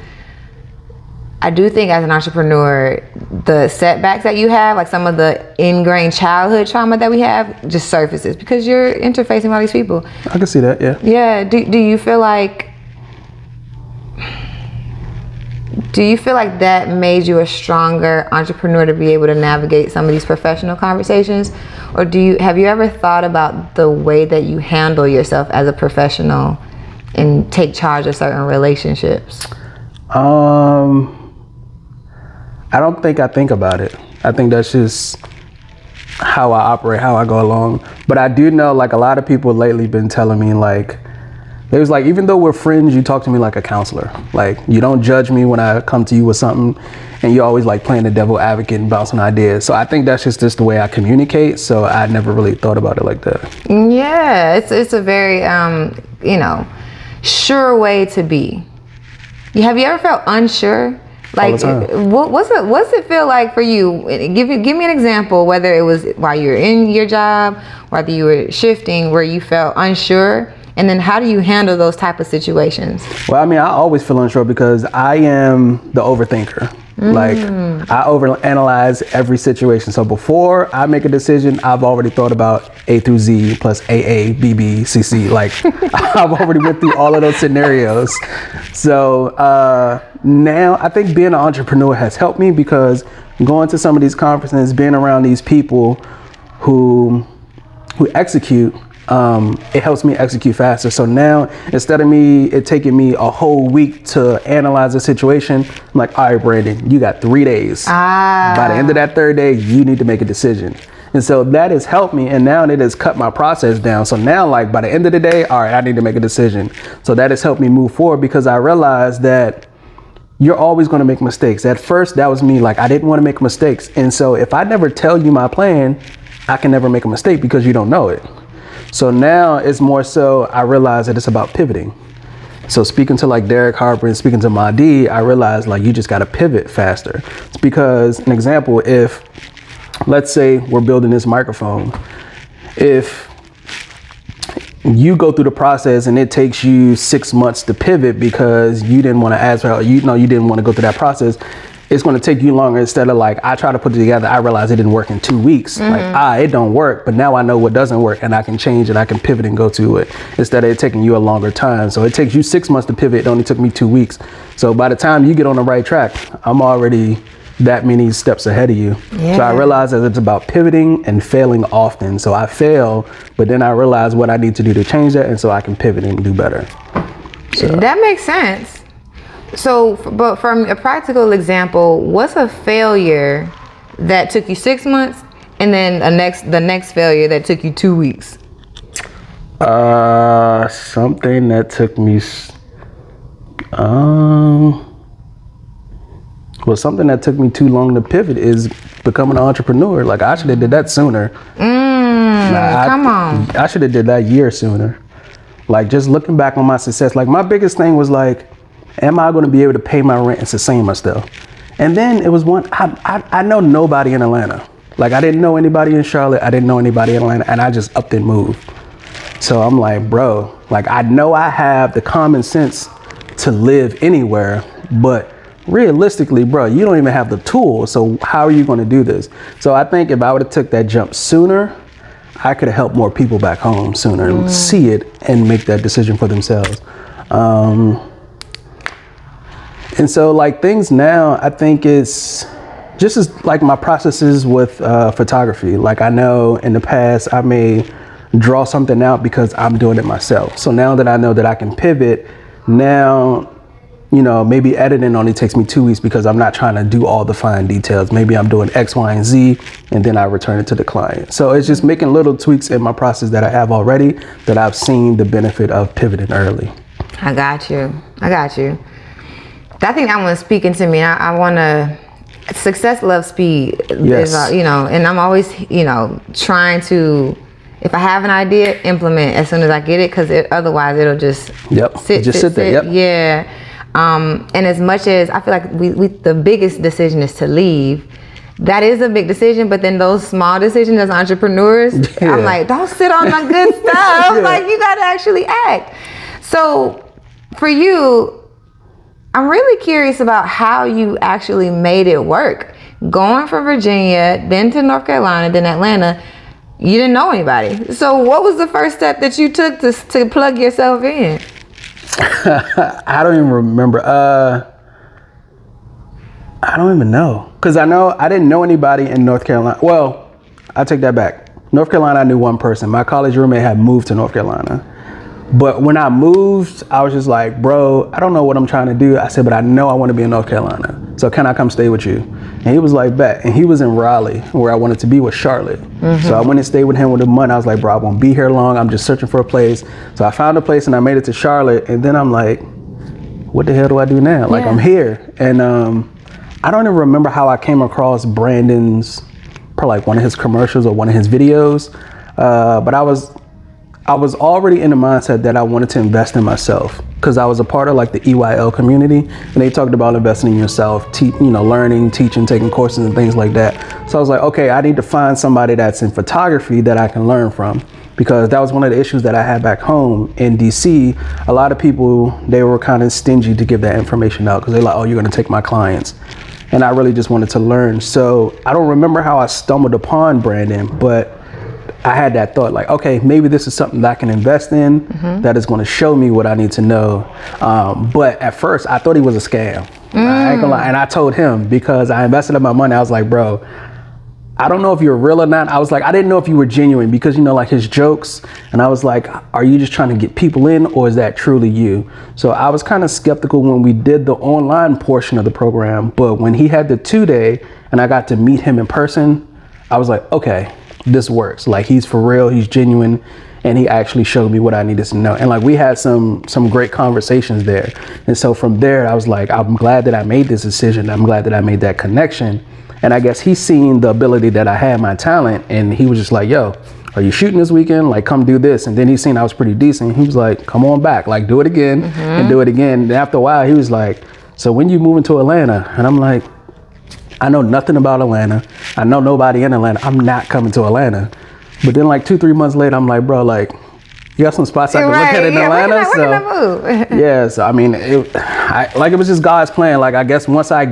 Speaker 2: I do think as an entrepreneur, the setbacks that you have, like some of the ingrained childhood trauma that we have, just surfaces because you're interfacing with all these people.
Speaker 1: I can see that, yeah.
Speaker 2: Yeah. Do you feel like that made you a stronger entrepreneur to be able to navigate some of these professional conversations? Or have you ever thought about the way that you handle yourself as a professional and take charge of certain relationships?
Speaker 1: I don't think I think about it. I think that's just how I operate, how I go along. But I do know, like, a lot of people lately been telling me, like, they was like, even though we're friends, you talk to me like a counselor. Like, you don't judge me when I come to you with something, and you're always like playing the devil advocate and bouncing ideas. So I think that's just the way I communicate. So I never really thought about it like that.
Speaker 2: Yeah, it's a very sure way to be. Have you ever felt unsure? Like, what's it feel like for you? Give me an example, whether it was while you're in your job, whether you were shifting, where you felt unsure, and then how do you handle those type of situations?
Speaker 1: Well, I mean, I always feel unsure because I am the overthinker. Like, I overanalyze every situation. So before I make a decision, I've already thought about A through Z plus AA, BB, CC. Like, I've already went through all of those scenarios. So now I think being an entrepreneur has helped me because going to some of these conferences, being around these people who execute, it helps me execute faster. So now, instead of it taking me a whole week to analyze a situation, I'm like, all right, Brandon, you got 3 days. By the end of that third day, you need to make a decision. And so that has helped me, and now it has cut my process down. So now, like, by the end of the day, all right, I need to make a decision. So that has helped me move forward because I realized that you're always going to make mistakes. At first, that was me. Like, I didn't want to make mistakes. And so if I never tell you my plan, I can never make a mistake because you don't know it. So now it's more so I realize that it's about pivoting. So speaking to like Derek Harper and speaking to Mahdi, I realized like you just got to pivot faster. It's because, an example, if let's say we're building this microphone, if you go through the process and it takes you 6 months to pivot because you didn't want to ask for help, you didn't want to go through that process, it's going to take you longer. Instead of like, I try to put it together, I realize it didn't work in 2 weeks. Like, it don't work, but now I know what doesn't work and I can change it. I can pivot and go to it instead of it taking you a longer time. So it takes you 6 months to pivot. It only took me 2 weeks. So by the time you get on the right track, I'm already that many steps ahead of you. Yeah. So I realized that it's about pivoting and failing often. So I fail, but then I realize what I need to do to change that. And so I can pivot and do better. So
Speaker 2: that makes sense. So, but from a practical example, what's a failure that took you 6 months and then the next failure that took you 2 weeks?
Speaker 1: Something that took me, something that took me too long to pivot is becoming an entrepreneur. Like, I should have did that sooner.
Speaker 2: Come on.
Speaker 1: I should have did that year sooner. Like, just looking back on my success, like my biggest thing was like, am I going to be able to pay my rent and sustain myself? And then it was I know nobody in Atlanta. Like, I didn't know anybody in Charlotte. I didn't know anybody in Atlanta, and I just upped and moved. So I'm like, bro, like, I know I have the common sense to live anywhere, but realistically, bro, you don't even have the tools. So how are you going to do this? So I think if I would have took that jump sooner, I could have helped more people back home sooner and see it and make that decision for themselves. And so, like, things now, I think it's just as like my processes with photography. Like, I know in the past I may draw something out because I'm doing it myself. So now that I know that I can pivot, now, maybe editing only takes me 2 weeks because I'm not trying to do all the fine details. Maybe I'm doing X, Y, and Z, and then I return it to the client. So it's just making little tweaks in my process that I have already that I've seen the benefit of pivoting early.
Speaker 2: I got you. I think that one's speaking to me. I want to, success loves speed.
Speaker 1: Yes.
Speaker 2: And I'm always, trying to, if I have an idea, implement as soon as I get it, because otherwise it'll just sit there. Yep. Yeah. And as much as I feel like we the biggest decision is to leave, that is a big decision, but then those small decisions as entrepreneurs, I'm like, don't sit on my good stuff. Like, you got to actually act. So for you, I'm really curious about how you actually made it work. Going from Virginia, then to North Carolina, then Atlanta, you didn't know anybody. So what was the first step that you took to plug yourself in?
Speaker 1: I don't even remember. I don't even know. Because I didn't know anybody in North Carolina. Well, I take that back. North Carolina, I knew one person. My college roommate had moved to North Carolina. But when I moved, I was just like, bro, I don't know what I'm trying to do. I said, but I know I want to be in North Carolina. So can I come stay with you? And he was like, bet. And he was in Raleigh, where I wanted to be with Charlotte. So I went and stayed with him with a month. I was like, bro, I won't be here long. I'm just searching for a place. So I found a place and I made it to Charlotte. And then I'm like, what the hell do I do now? Like, I'm here. And I don't even remember how I came across Brandon's, probably like one of his commercials or one of his videos. But I was already in the mindset that I wanted to invest in myself, because I was a part of like the EYL community, and they talked about investing in yourself, learning, teaching, taking courses and things like that. So I was like, okay, I need to find somebody that's in photography that I can learn from, because that was one of the issues that I had back home in DC. A lot of people, they were kind of stingy to give that information out, because they're like, oh, you're going to take my clients. And I really just wanted to learn. So I don't remember how I stumbled upon Brandon, but I had that thought like, okay, maybe this is something that I can invest in, that is going to show me what I need to know. But at first I thought he was a scam. I ain't gonna lie. And I told him, because I invested in my money. I was like, bro, I don't know if you're real or not. I was like, I didn't know if you were genuine, because like his jokes, and I was like, are you just trying to get people in, or is that truly you? So I was kind of skeptical when we did the online portion of the program, but when he had the 2-day and I got to meet him in person, I was like, okay, this works. Like, he's for real, he's genuine, and he actually showed me what I needed to know. And like, we had some great conversations there. And so from there, I was like, I'm glad that I made this decision. I'm glad that I made that connection. And I guess he's seen the ability that I had, my talent, and he was just like, yo, are you shooting this weekend? Like, come do this. And then he seen I was pretty decent. He was like, come on back, like, do it again and do it again. And after a while, he was like, so when you moving to Atlanta? And I'm like, I know nothing about Atlanta. I know nobody in Atlanta. I'm not coming to Atlanta. But then like 2-3 months later, I'm like, bro, like, you got some spots I can look at in Atlanta.
Speaker 2: Where can I move?
Speaker 1: Yeah, so I mean, it was just God's plan. Like, I guess once I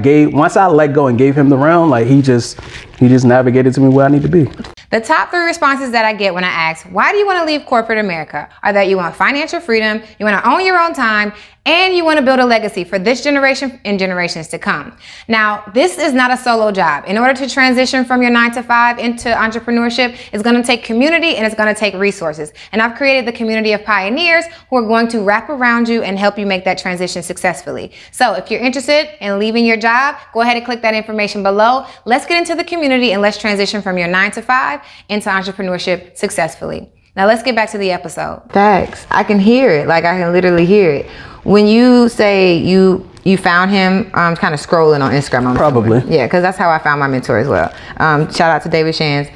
Speaker 1: let go and gave him the realm, like he just navigated to me where I need to be.
Speaker 2: The top 3 responses that I get when I ask, why do you want to leave corporate America, are that you want financial freedom, you want to own your own time, and you want to build a legacy for this generation and generations to come. Now, this is not a solo job. In order to transition from your 9-to-5 into entrepreneurship, it's going to take community and it's going to take resources. And I've created the community of pioneers who are going to wrap around you and help you make that transition successfully. So if you're interested in leaving your job, go ahead and click that information below. Let's get into the community and let's transition from your 9-to-5 into entrepreneurship successfully. Now let's get back to the episode. Thanks. I can hear it. Like, I can literally hear it. When you say you found him, kind of scrolling on Instagram.
Speaker 1: Probably.
Speaker 2: Yeah, because that's how I found my mentor as well. Shout out to David Shands.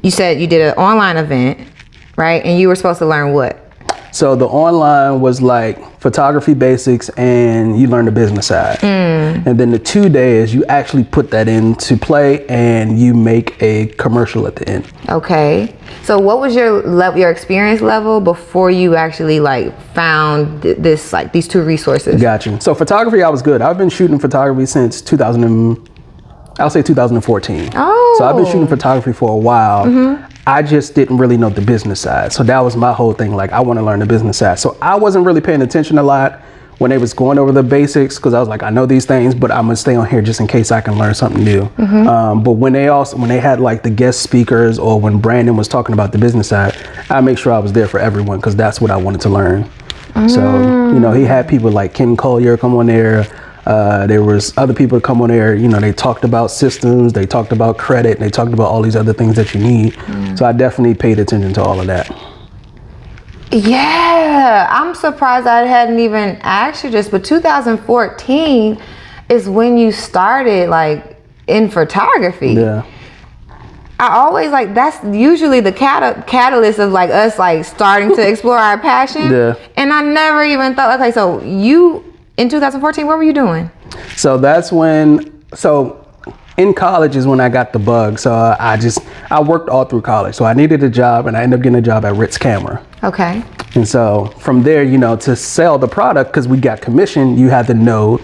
Speaker 2: You said you did an online event, right? And you were supposed to learn what?
Speaker 1: So the online was like photography basics, and you learn the business side. And then the 2-day is you actually put that into play and you make a commercial at the end. Okay. So what was your experience level before you actually like found this, like these 2 resources? Gotcha. So photography, I was good. I've been shooting photography since 2014. Oh. So I've been shooting photography for a while. I just didn't really know the business side. So that was my whole thing. Like, I want to learn the business side. So I wasn't really paying attention a lot when they was going over the basics, because I was like, I know these things, but I'm gonna stay on here just in case I can learn something new. But when they had like the guest speakers, or when Brandon was talking about the business side, I make sure I was there for everyone, because that's what I wanted to learn. So, he had people like Ken Collier come on there. There was other people come on there, they talked about systems, they talked about credit, they talked about all these other things that you need. So I definitely paid attention to all of that. Yeah, I'm surprised I hadn't even asked you this, but 2014 is when you started like in photography. Yeah.
Speaker 2: I always like, that's usually the catalyst of like us like starting to explore our passion.
Speaker 1: Yeah.
Speaker 2: And I never even thought, okay, so you, in 2014, what were you doing?
Speaker 1: So that's when, in college is when I got the bug. So I worked all through college. So I needed a job, and I ended up getting a job at Ritz Camera.
Speaker 2: Okay.
Speaker 1: And so from there, you know, to sell the product, because we got commission, you had to know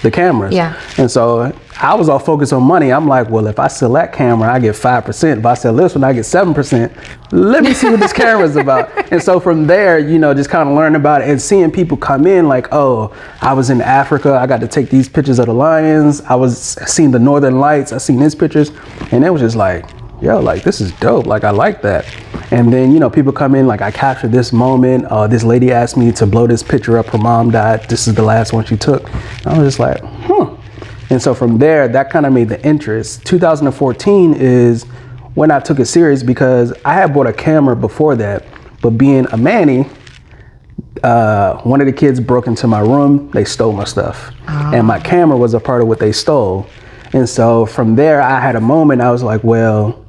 Speaker 1: the cameras.
Speaker 2: Yeah.
Speaker 1: And so I was all focused on money. I'm like, well, if I sell that camera, I get 5%. If I sell this one, I get 7%. Let me see what this camera is about. And so from there, you know, just kind of learning about it and seeing people come in like, oh, I was in Africa. I got to take these pictures of the lions. I was seeing the Northern Lights. I seen these pictures. And it was just like, yo, like, this is dope. Like, I like that. And then, you know, people come in, like, I captured this moment. This lady asked me to blow this picture up. Her mom died. This is the last one she took. And I was just like, And so from there, that kind of made the interest. 2014 is when I took it serious, because I had bought a camera before that, but being a Manny, one of the kids broke into my room. They stole my stuff. And my camera was a part of what they stole. And so from there, I had a moment. I was like, well,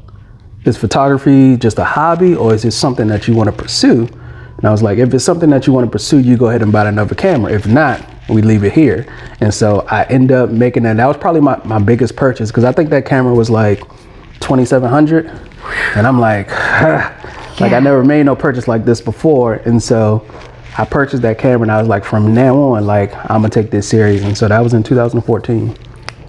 Speaker 1: is photography just a hobby, or is it something that you want to pursue? And I was like, if it's something that you want to pursue, you go ahead and buy another camera. If not, we leave it here. And so I end up making that. That was probably my biggest purchase, because I think that camera was like $2,700. And I'm like, like, I never made no purchase like this before. And so I purchased that camera, and I was like, from now on, like, I'm gonna take this serious. And so that was in 2014.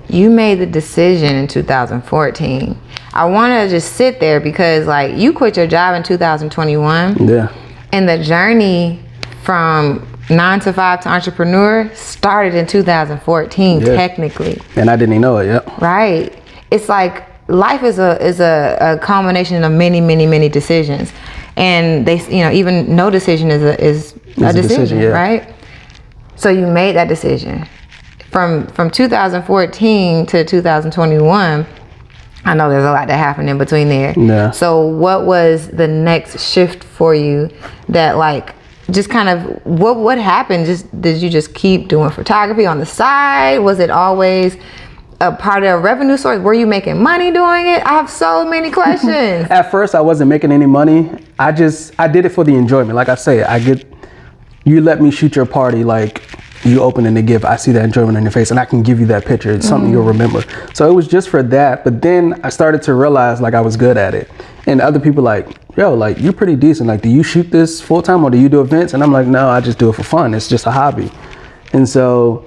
Speaker 2: You made the decision in 2014. I want to just sit there, because like, you quit your job in 2021.
Speaker 1: Yeah.
Speaker 2: And the journey from 9 to 5 to entrepreneur started in 2014, technically.
Speaker 1: And I didn't even know it, yep.
Speaker 2: Right. It's like, life is a culmination of many decisions. And they, you know, even no decision is a decision, right? So you made that decision. From 2014 to 2021, I know there's a lot that happened in between there.
Speaker 1: Yeah.
Speaker 2: So what was the next shift for you that, like, just kind of, what happened? Did you just keep doing photography on the side? Was it always a part of a revenue source? Were you making money doing it? I have so many questions.
Speaker 1: At first, I wasn't making any money. I did it for the enjoyment. Like I say, you let me shoot your party, like, you opening the gift, I see that enjoyment in your face, and I can give you that picture. It's something you'll remember. So it was just for that. But then I started to realize, like, I was good at it. And other people like, yo, like, you're pretty decent. Like, do you shoot this full time, or do you do events? And I'm like, no, I just do it for fun. It's just a hobby. And so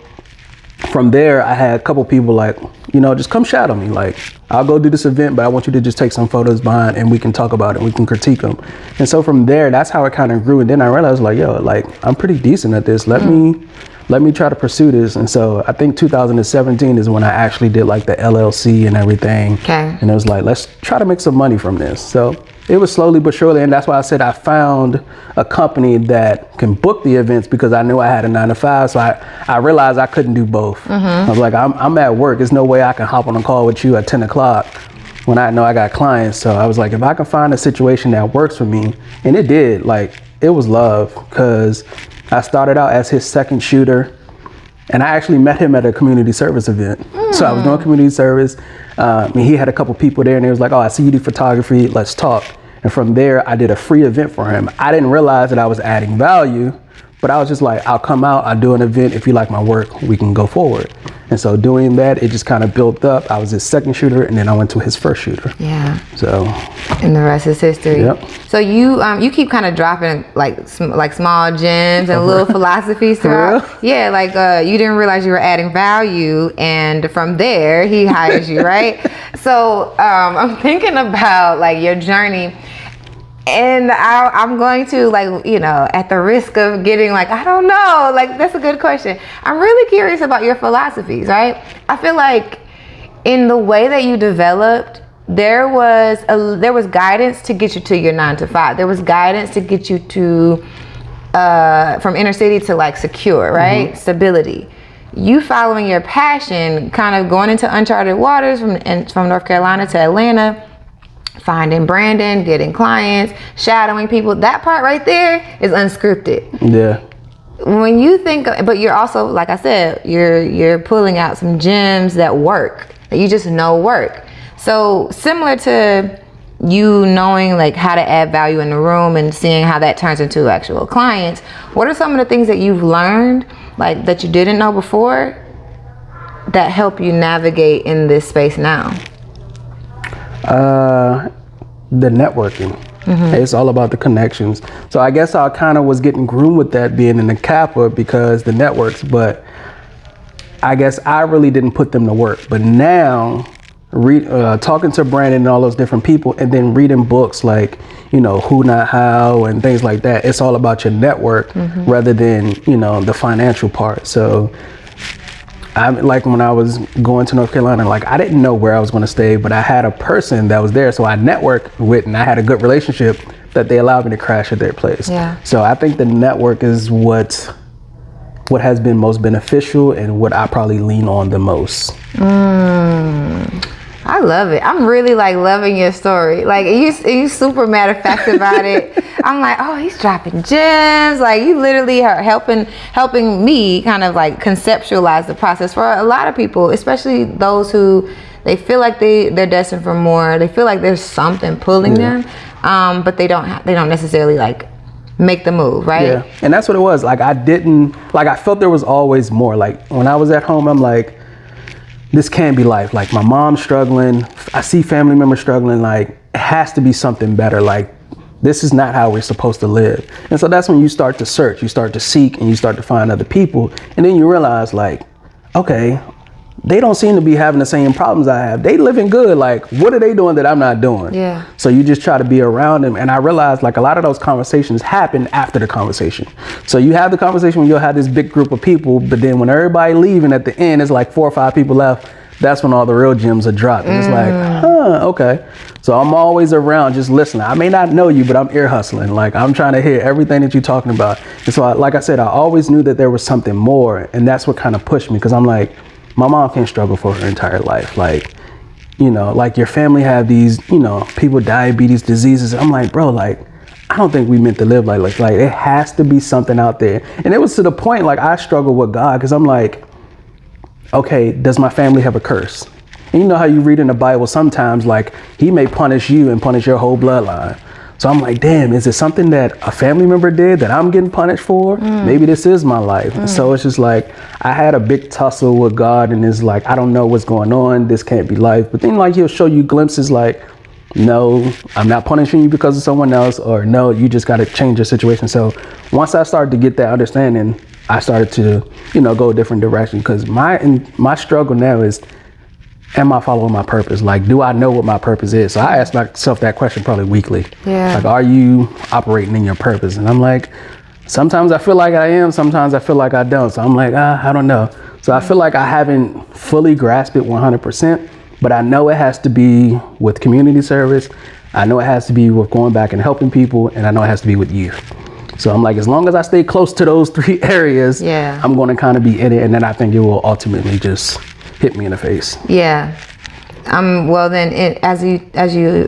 Speaker 1: from there, I had a couple people like, you know, just come shadow me. Like, I'll go do this event, but I want you to just take some photos behind, and we can talk about it. We can critique them. And so from there, that's how it kind of grew. And then I realized, like, yo, like, I'm pretty decent at this. Let me try to pursue this. And so I think 2017 is when I actually did like the LLC and everything.
Speaker 2: Okay.
Speaker 1: And it was like, let's try to make some money from this. So it was slowly but surely. And that's why I said I found a company that can book the events, because I knew I had a 9 to 5. So I realized I couldn't do both. I was like, I'm at work. There's no way I can hop on a call with you at 10 o'clock when I know I got clients. So I was like, if I can find a situation that works for me, and it did, like, it was love, because I started out as his second shooter, and I actually met him at a community service event. So I was doing community service, and he had a couple people there, and he was like, oh, I see you do photography, let's talk. And from there, I did a free event for him. I didn't realize that I was adding value, but I was just like, I'll come out, I'll do an event. If you like my work, we can go forward. And so doing that, it just kind of built up. I was his second shooter, and then I went to his first shooter.
Speaker 2: Yeah.
Speaker 1: So.
Speaker 2: And the rest is history.
Speaker 1: Yep.
Speaker 2: So you keep kind of dropping like small gems and little philosophies throughout. Yeah, like you didn't realize you were adding value, and from there he hires you, right? So I'm thinking about like your journey. And I'm going to, like, you know, at the risk of getting like, I don't know, like, that's a good question. I'm really curious about your philosophies, right? I feel like in the way that you developed, there was guidance to get you to your 9 to 5. There was guidance to get you to from inner city to like secure, right? Stability. You following your passion, kind of going into uncharted waters from North Carolina to Atlanta, finding Brandon, getting clients, shadowing people. That part right there is unscripted.
Speaker 1: Yeah.
Speaker 2: When you think, but you're also, like I said, you're pulling out some gems that work, that you just know work. So similar to you knowing like how to add value in the room and seeing how that turns into actual clients, what are some of the things that you've learned, like that you didn't know before, that help you navigate in this space now?
Speaker 1: The networking. It's all about the connections. So I guess I kind of was getting groomed with that being in the Kappa because the networks, but I guess I really didn't put them to work. But now, talking to Brandon and all those different people, and then reading books like, you know, Who Not How and things like that, it's all about your network rather than, you know, the financial part. So like when I was going to North Carolina, like I didn't know where I was going to stay, but I had a person that was there, so I networked with, and I had a good relationship that they allowed me to crash at their place.
Speaker 2: Yeah.
Speaker 1: So I think the network is what has been most beneficial and what I probably lean on the most.
Speaker 2: I love it. I'm really like loving your story. Like you super matter of fact about it. I'm like, oh, he's dropping gems. Like you literally are helping me kind of like conceptualize the process for a lot of people, especially those who they feel like they're destined for more. They feel like there's something pulling them, but they don't necessarily like make the move, right?
Speaker 1: Yeah, and that's what it was. Like I felt there was always more. Like when I was at home, I'm like, this can't be life. Like my mom's struggling. I see family members struggling. Like it has to be something better. Like this is not how we're supposed to live. And so that's when you start to search, you start to seek, and you start to find other people. And then you realize like, okay, they don't seem to be having the same problems I have. They living good. Like, what are they doing that I'm not doing?
Speaker 2: Yeah.
Speaker 1: So you just try to be around them. And I realized like a lot of those conversations happen after the conversation. So you have the conversation when you'll have this big group of people, but then when everybody leaving at the end, it's like 4 or 5 people left. That's when all the real gems are dropped. And it's like, okay. So I'm always around just listening. I may not know you, but I'm ear hustling. Like I'm trying to hear everything that you're talking about. And so like I said, I always knew that there was something more. And that's what kind of pushed me, because I'm like, my mom can't struggle for her entire life. Like, you know, like your family have these, you know, people with diabetes, diseases. I'm like, bro, like, I don't think we meant to live like it has to be something out there. And it was to the point, like I struggle with God, because I'm like, okay, does my family have a curse? And you know how you read in the Bible sometimes, like he may punish you and punish your whole bloodline. So I'm like, damn, is it something that a family member did that I'm getting punished for? Maybe this is my life. And so it's just like, I had a big tussle with God, and it's like, I don't know what's going on. This can't be life. But then like, he'll show you glimpses like, no, I'm not punishing you because of someone else, or no, you just got to change your situation. So once I started to get that understanding, I started to, you know, go a different direction, because my struggle now is, am I following my purpose? Like, do I know what my purpose is? So I ask myself that question probably weekly.
Speaker 2: Yeah.
Speaker 1: Like, are you operating in your purpose? And I'm like, sometimes I feel like I am, sometimes I feel like I don't. So I'm like, I don't know. So I feel like I haven't fully grasped it 100%, but I know it has to be with community service. I know it has to be with going back and helping people, and I know it has to be with youth. So I'm like, as long as I stay close to those 3 areas, I'm going to kind of be in it, and then I think it will ultimately just hit me in the face.
Speaker 2: Yeah. Well, then, as you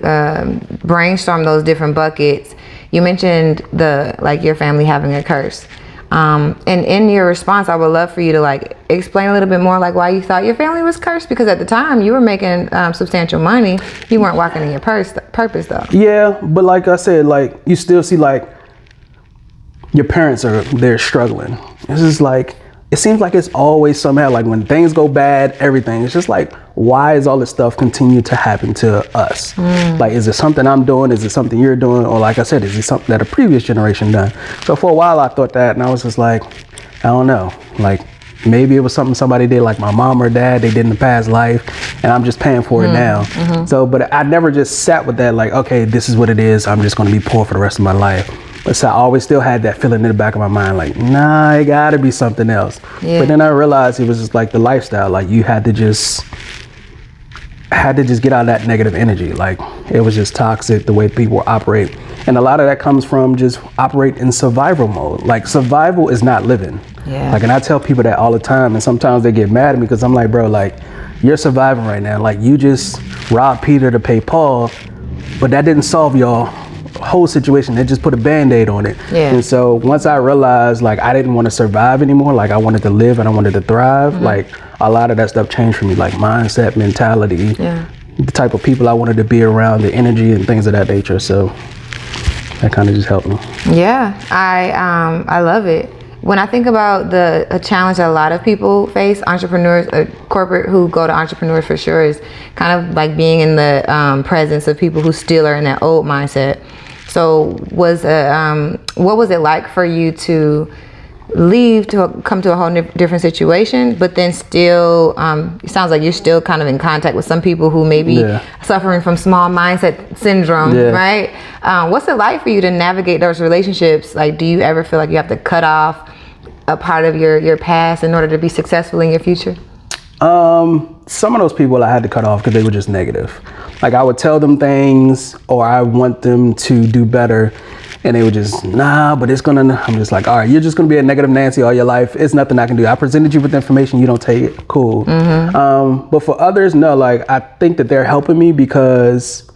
Speaker 2: brainstorm those different buckets, you mentioned your family having a curse. And in your response, I would love for you to like explain a little bit more like why you thought your family was cursed, because at the time you were making substantial money. You weren't walking in your purpose though. Yeah,
Speaker 1: but like I said, like you still see like your parents they're struggling. It's just like, it seems like it's always somehow like when things go bad, everything. It's just like, why is all this stuff continue to happen to us? Like, is it something I'm doing? Is it something you're doing? Or like I said, is it something that a previous generation done? So for a while I thought that, and I was just like, I don't know. Like maybe it was something somebody did, like my mom or dad, they did in the past life, and I'm just paying for it now. So, but I never just sat with that like, okay, this is what it is. I'm just going to be poor for the rest of my life. But so I always still had that feeling in the back of my mind, like, nah, it gotta be something else. But then I realized it was just like the lifestyle. Like you had to just get out of that negative energy. Like it was just toxic, the way people operate. And a lot of that comes from just operate in survival mode. Like survival is not living. Like, and I tell people that all the time, and sometimes they get mad at me because I'm like, bro, like you're surviving right now. Like you just robbed Peter to pay Paul, but that didn't solve y'all whole situation. They just put a band-aid on it. And so once I realized like I didn't want to survive anymore, like I wanted to live and I wanted to thrive, like a lot of that stuff changed for me, like mindset, mentality, the type of people I wanted to be around, the energy and things of that nature. So that kind of just helped me.
Speaker 2: Yeah, I love it. When I think about a challenge that a lot of people face, entrepreneurs, corporate who go to entrepreneurs for sure, is kind of like being in the presence of people who still are in that old mindset. So what was it like for you to leave to come to a whole different situation, but then still, it sounds like you're still kind of in contact with some people who may be suffering from small mindset syndrome, right? What's it like for you to navigate those relationships? Like, do you ever feel like you have to cut off a part of your past in order to be successful in your future?
Speaker 1: Some of those people I had to cut off because they were just negative. Like, I would tell them things, or I want them to do better, and they were just, nah, but it's gonna, I'm just like, all right, you're just gonna be a negative Nancy all your life. It's nothing I can do. I presented you with information, you don't take it, cool. But for others, no, like, I think that they're helping me because,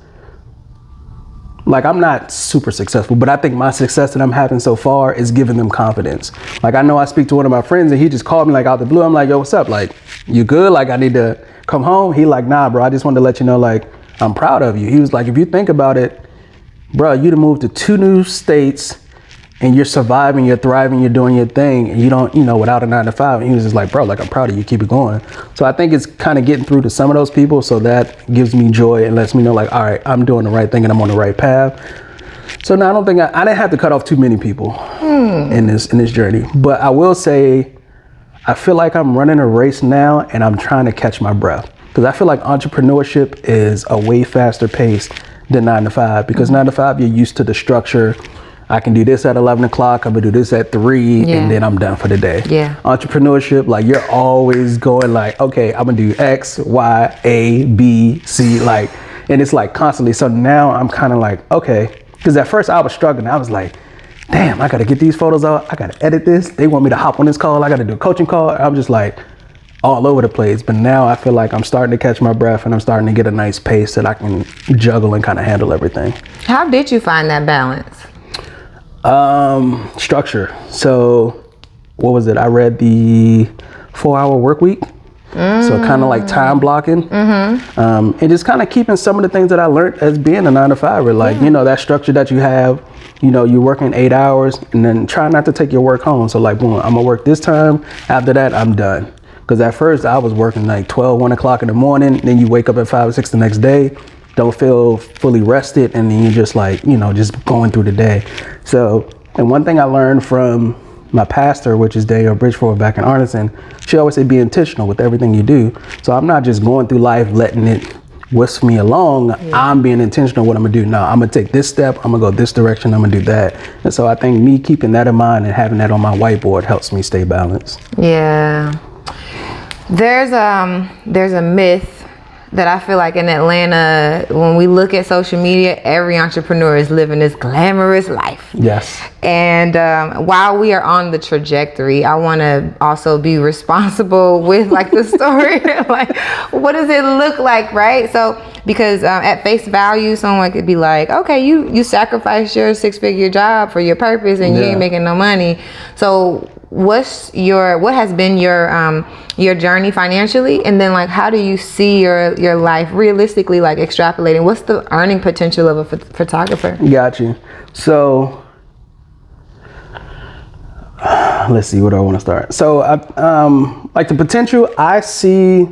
Speaker 1: like, I'm not super successful, but I think my success that I'm having so far is giving them confidence. Like, I know I speak to one of my friends and he just called me like out the blue. I'm like, yo, what's up? Like, you good? Like, I need to come home. He like, nah, bro, I just wanted to let you know, like, I'm proud of you. He was like, if you think about it, bro, you'd have moved to 2 new states and you're surviving, you're thriving, you're doing your thing, and you don't, without a 9-to-5. And he was just like, bro, like, I'm proud of you, keep it going. So I think it's kind of getting through to some of those people. So that gives me joy and lets me know, like, all right, I'm doing the right thing and I'm on the right path. So now I don't think I didn't have to cut off too many people in this journey. But I will say, I feel like I'm running a race now and I'm trying to catch my breath. Because I feel like entrepreneurship is a way faster pace than 9-to-5. Because 9-to-5, you're used to the structure. I can do this at 11 o'clock, I'm gonna do this at 3, and then I'm done for the day. Entrepreneurship, like, you're always going like, okay, I'm gonna do X, Y, A, B, C, like, and it's like constantly. So now I'm kind of like, okay, because at first I was struggling. I was like, damn, I gotta get these photos out, I gotta edit this, they want me to hop on this call, I gotta do a coaching call. I'm just like all over the place. But now I feel like I'm starting to catch my breath and I'm starting to get a nice pace that I can juggle and kind of handle everything. How
Speaker 2: did you find that balance?
Speaker 1: Structure. So what was it? I read the 4-Hour Work Week. So kind of like time blocking, and just kind of keeping some of the things that I learned as being a 9-to-5. Like, that structure that you have, you're working 8 hours and then try not to take your work home. So like, boom, I'm gonna work this time. After that, I'm done. Because at first I was working like 12, 1 o'clock in the morning. Then you wake up at 5 or 6 the next day. Don't feel fully rested, and then you're just like, just going through the day. So, and one thing I learned from my pastor, which is Daniel Bridgeford back in Arlington, she always said, be intentional with everything you do. So I'm not just going through life letting it whisk me along. I'm being intentional what I'm gonna do. No, I'm gonna take this step, I'm gonna go this direction, I'm gonna do that. And so I think me keeping that in mind and having that on my whiteboard helps me stay balanced.
Speaker 2: There's a myth that I feel like in Atlanta, when we look at social media, every entrepreneur is living this glamorous life.
Speaker 1: Yes.
Speaker 2: And while we are on the trajectory, I want to also be responsible with like the story. Like, what does it look like, right? So, because at face value, someone could be like, okay, you sacrificed your 6-figure job for your purpose and you ain't making no money. So what has been your journey financially, and then like how do you see your life realistically, like extrapolating? What's the earning potential of a photographer?
Speaker 1: Got you. So let's see, where do I want to start? So like the potential, I see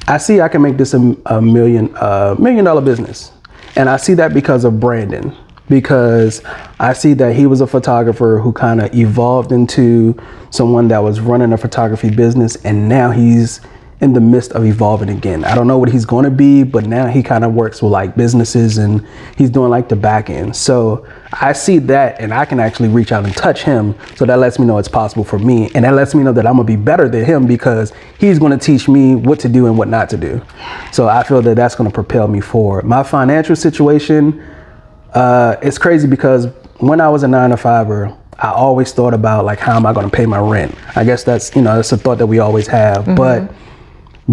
Speaker 1: I can make this a $1 million business, and I see that because of Brandon. Because I see that he was a photographer who kind of evolved into someone that was running a photography business, and now he's in the midst of evolving again. I don't know what he's going to be, but now he kind of works with like businesses and he's doing like the back end. So I see that, and I can actually reach out and touch him. So that lets me know it's possible for me, and that lets me know that I'm gonna be better than him because he's going to teach me what to do and what not to do. So I feel that that's going to propel me forward. My financial situation, it's crazy because when I was a 9-to-5er, I always thought about like, how am I going to pay my rent? I guess that's a thought that we always have. But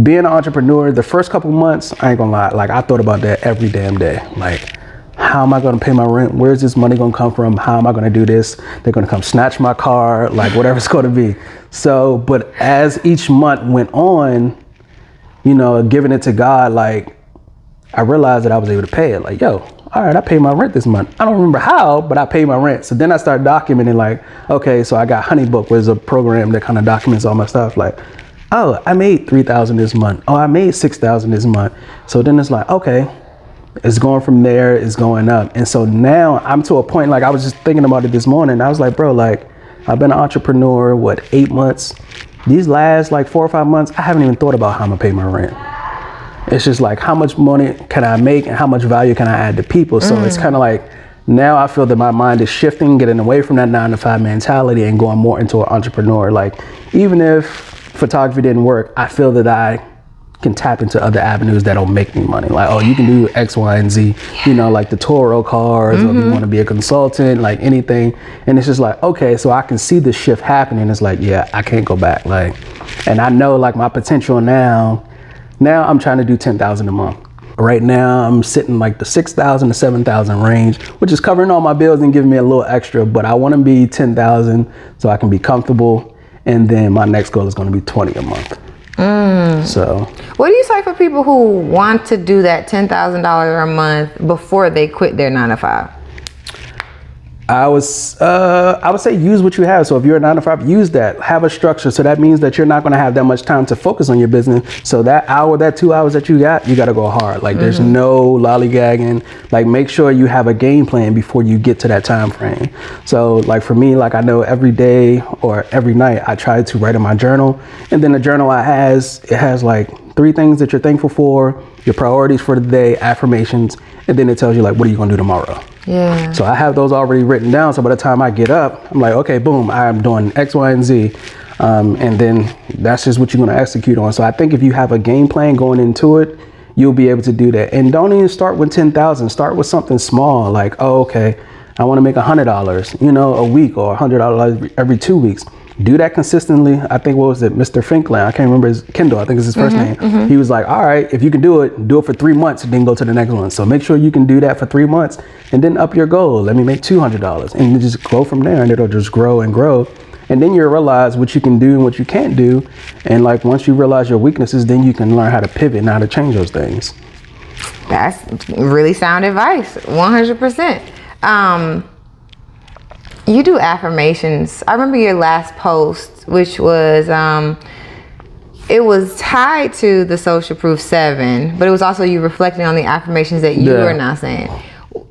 Speaker 1: being an entrepreneur, the first couple months, I ain't gonna lie, like I thought about that every damn day. Like, how am I going to pay my rent? Where's this money going to come from? How am I going to do this? They're going to come snatch my car, like whatever it's going to be. So, but as each month went on, giving it to God, like I realized that I was able to pay it. Like, yo, all right, I paid my rent this month. I don't remember how, but I paid my rent. So then I started documenting, like, okay, so I got Honeybook, which is a program that kind of documents all my stuff. Like, oh, I made $3,000 this month. Oh, I made $6,000 this month. So then it's like, okay, it's going from there, it's going up. And so now I'm to a point, like I was just thinking about it this morning. I was like, bro, like I've been an entrepreneur, 8 months? These last like 4 or 5 months, I haven't even thought about how I'm gonna pay my rent. It's just like, how much money can I make and how much value can I add to people? So it's kind of like, now I feel that my mind is shifting, getting away from that 9-to-5 mentality and going more into an entrepreneur. Like, even if photography didn't work, I feel that I can tap into other avenues that'll make me money. Like, oh, you can do X, Y, and Z, like the Toro cars, or if you want to be a consultant, like anything. And it's just like, okay, so I can see the shift happening. It's like, yeah, I can't go back. Like, and I know like my potential now I'm trying to do 10,000 a month. Right now I'm sitting like the 6,000 to 7,000 range, which is covering all my bills and giving me a little extra, but I want to be 10,000 so I can be comfortable. And then my next goal is going to be 20 a month. So
Speaker 2: what do you say for people who want to do that $10,000 a month before they quit their 9-to-5?
Speaker 1: I would say use what you have. So if you're a 9-to-5, use that. Have a structure. So that means that you're not going to have that much time to focus on your business. So that 2 hours that you got to go hard. Like there's no lollygagging. Like make sure you have a game plan before you get to that time frame. So like for me, like I know every day or every night I try to write in my journal, and then the journal it has like 3 things that you're thankful for, your priorities for the day, affirmations, and then it tells you like, what are you going to do tomorrow?
Speaker 2: Yeah.
Speaker 1: So I have those already written down. So by the time I get up, I'm like, okay, boom, I'm doing X, Y, and Z. And then that's just what you're going to execute on. So I think if you have a game plan going into it, you'll be able to do that. And don't even start with 10,000. Start with something small. Like, oh, okay, I want to make $100, a week, or $100 every 2 weeks. Do that consistently. I think, what was it, Mr. Finkland? I can't remember Kendall, I think is his first name. He was like, all right, if you can do it for 3 months and then go to the next one. So make sure you can do that for 3 months and then up your goal. Let me make $200 and you just go from there, and it'll just grow and grow. And then you'll realize what you can do and what you can't do. And like once you realize your weaknesses, then you can learn how to pivot and how to change those things.
Speaker 2: That's really sound advice, 100%. You do affirmations. I remember your last post, which was, it was tied to the Social Proof 7, but it was also you reflecting on the affirmations that you are now saying.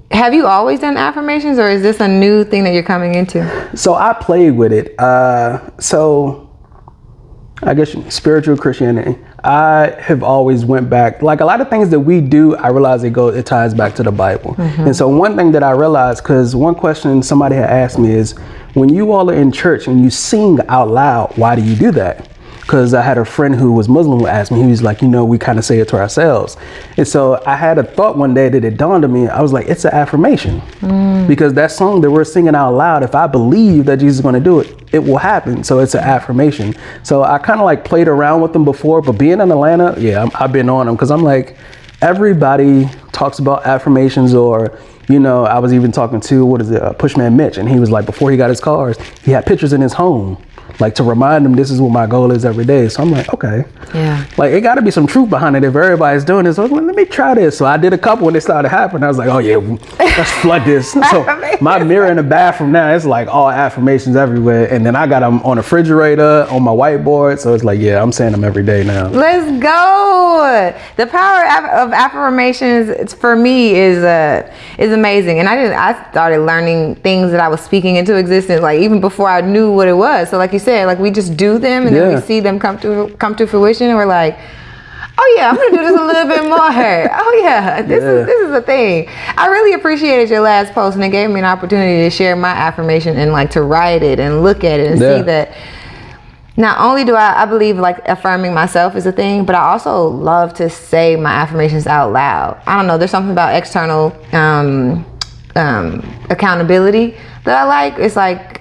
Speaker 2: Have you always done affirmations, or is this a new thing that you're coming into?
Speaker 1: So I played with it. So I guess spiritual Christianity, I have always went back, like a lot of things that we do, I realize it ties back to the Bible. And so one thing that I realized, because one question somebody had asked me is, when you all are in church and you sing out loud, why do you do that? Because I had a friend who was Muslim who asked me, he was like, we kind of say it to ourselves. And so I had a thought one day that it dawned on me. I was like, it's an affirmation. Because that song that we're singing out loud, if I believe that Jesus is going to do it, it will happen. So it's an affirmation. So I kind of like played around with them before, but being in Atlanta, I've been on them, because I'm like, everybody talks about affirmations. Or I was even talking to, Pushman Mitch, and he was like, before he got his cars, he had pictures in his home, like to remind him this is what my goal is every day. So I'm like, okay, like it got to be some truth behind it if everybody's doing this. So let me try this. So I did a couple when it started happening. I was like, oh yeah, let's flood this. So my mirror in the bathroom now, it's like all affirmations everywhere. And then I got them on the refrigerator, on my whiteboard. So it's like, yeah, I'm saying them every day now.
Speaker 2: Let's go. The power of affirmations, for me, is amazing. And I started learning things that I was speaking into existence, like even before I knew what it was. So like you said, like we just do them, and then we see them come to fruition, and we're like, oh yeah, I'm gonna do this a little bit more. Oh yeah, this is a thing. I really appreciated your last post, and it gave me an opportunity to share my affirmation and like to write it and look at it and see that not only do I believe like affirming myself is a thing, but I also love to say my affirmations out loud. I don't know, there's something about external accountability that I like. It's like,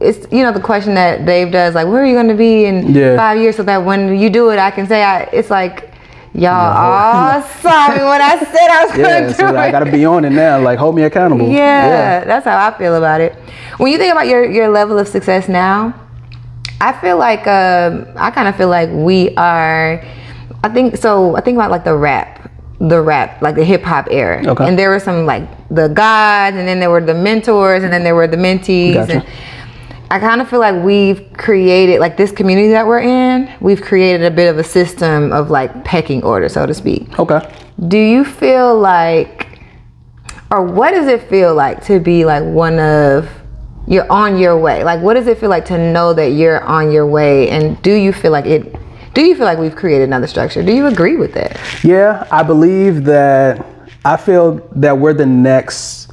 Speaker 2: it's the question that Dave does, like, where are you going to be in 5 years, so that when you do it, I can say it's like, y'all saw me when I said I was going to do it.
Speaker 1: I got to be on it now, like hold me accountable.
Speaker 2: That's how I feel about it. When you think about your level of success now, I feel like I kind of feel like we are I think about like the rap, like the hip hop era.
Speaker 1: Okay.
Speaker 2: And there were some like the gods, and then there were the mentors, and then there were the mentees.
Speaker 1: Gotcha.
Speaker 2: And I kind of feel like we've created, like this community that we're in, we've created a bit of a system of like pecking order, so to speak.
Speaker 1: Okay.
Speaker 2: Do you feel like, or what does it feel like to be like you're on your way? Like, what does it feel like to know that you're on your way? And do you feel like we've created another structure? Do you agree with that?
Speaker 1: Yeah, I feel that we're the next,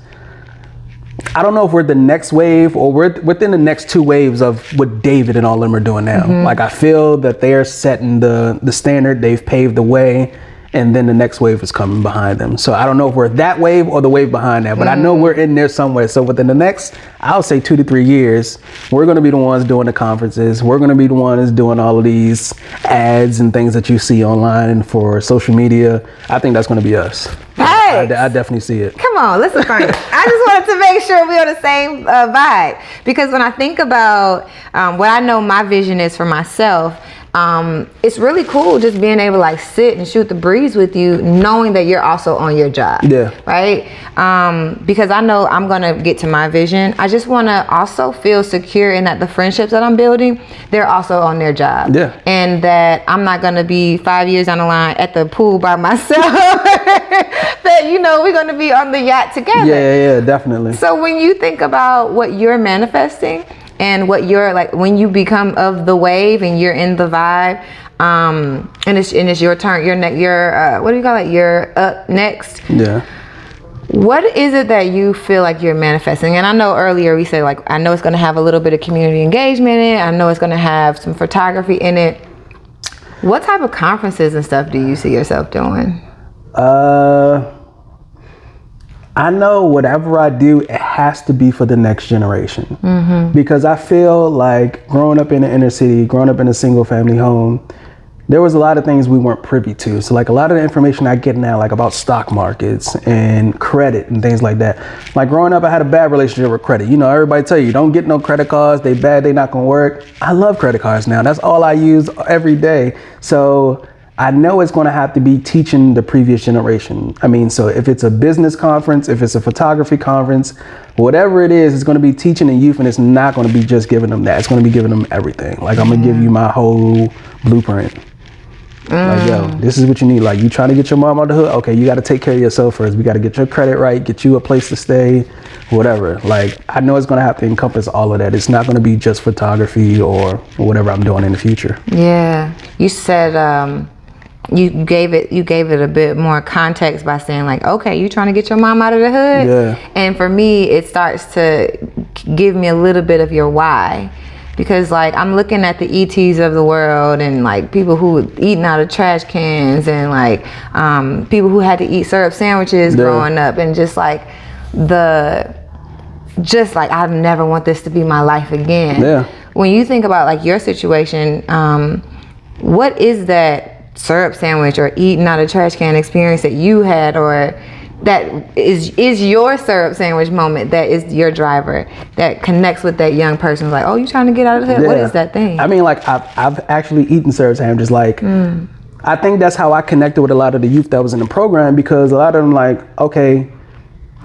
Speaker 1: I don't know if we're the next wave or we're within the next 2 waves of what David and all of them are doing now. Like, I feel that they're setting the standard, they've paved the way, and then the next wave is coming behind them. So I don't know if we're that wave or the wave behind that, but I know we're in there somewhere. So within the next, I'll say 2 to 3 years, we're going to be the ones doing the conferences. We're going to be the ones doing all of these ads and things that you see online and for social media. I think that's going to be us.
Speaker 2: Hey!
Speaker 1: I definitely see it.
Speaker 2: Come on, listen, Frank. I just wanted to make sure we're on the same vibe, because when I think about what I know my vision is for myself, it's really cool just being able to like sit and shoot the breeze with you, knowing that you're also on your job.
Speaker 1: Yeah.
Speaker 2: Right? Because I know I'm going to get to my vision. I just want to also feel secure in that the friendships that I'm building, they're also on their job.
Speaker 1: Yeah.
Speaker 2: And that I'm not going to be 5 years down the line at the pool by myself. That, we're going to be on the yacht together.
Speaker 1: Yeah, definitely.
Speaker 2: So when you think about what you're manifesting, and what you're like, when you become of the wave and you're in the vibe, and it's your turn, what do you call it? You're up next.
Speaker 1: Yeah.
Speaker 2: What is it that you feel like you're manifesting? And I know earlier we said, like, I know it's going to have a little bit of community engagement in it. I know it's going to have some photography in it. What type of conferences and stuff do you see yourself doing?
Speaker 1: I know whatever I do, it has to be for the next generation. Because I feel like growing up in the inner city, growing up in a single family home, there was a lot of things we weren't privy to. So like a lot of the information I get now, like about stock markets and credit and things like that. Like growing up, I had a bad relationship with credit. Everybody tell you, don't get no credit cards. They bad, they not gonna work. I love credit cards now. That's all I use every day. So I know it's going to have to be teaching the previous generation. I mean, so if it's a business conference, if it's a photography conference, whatever it is, it's going to be teaching the youth, and it's not going to be just giving them that. It's going to be giving them everything. Like, I'm going to give you my whole blueprint. Like, yo, this is what you need. Like, you trying to get your mom out the hood? Okay, you got to take care of yourself first. We got to get your credit right, get you a place to stay, whatever. Like, I know it's going to have to encompass all of that. It's not going to be just photography or whatever I'm doing in the future.
Speaker 2: Yeah. You said, you gave it a bit more context by saying, like, okay, you trying to get your mom out of the hood?
Speaker 1: Yeah.
Speaker 2: And for me, it starts to give me a little bit of your why. Because, like, I'm looking at the ETs of the world and, like, people who eating out of trash cans and, like, people who had to eat syrup sandwiches growing up, and just like I never want this to be my life again.
Speaker 1: Yeah.
Speaker 2: When you think about, like, your situation, what is that syrup sandwich or eating out of trash can experience that you had, or that is your syrup sandwich moment, that is your driver, that connects with that young person who's like, oh, you trying to get out of the hood? What is that thing?
Speaker 1: I mean, like, I've actually eaten syrup sandwiches. Like, I think that's how I connected with a lot of the youth that was in the program, because a lot of them, like, okay,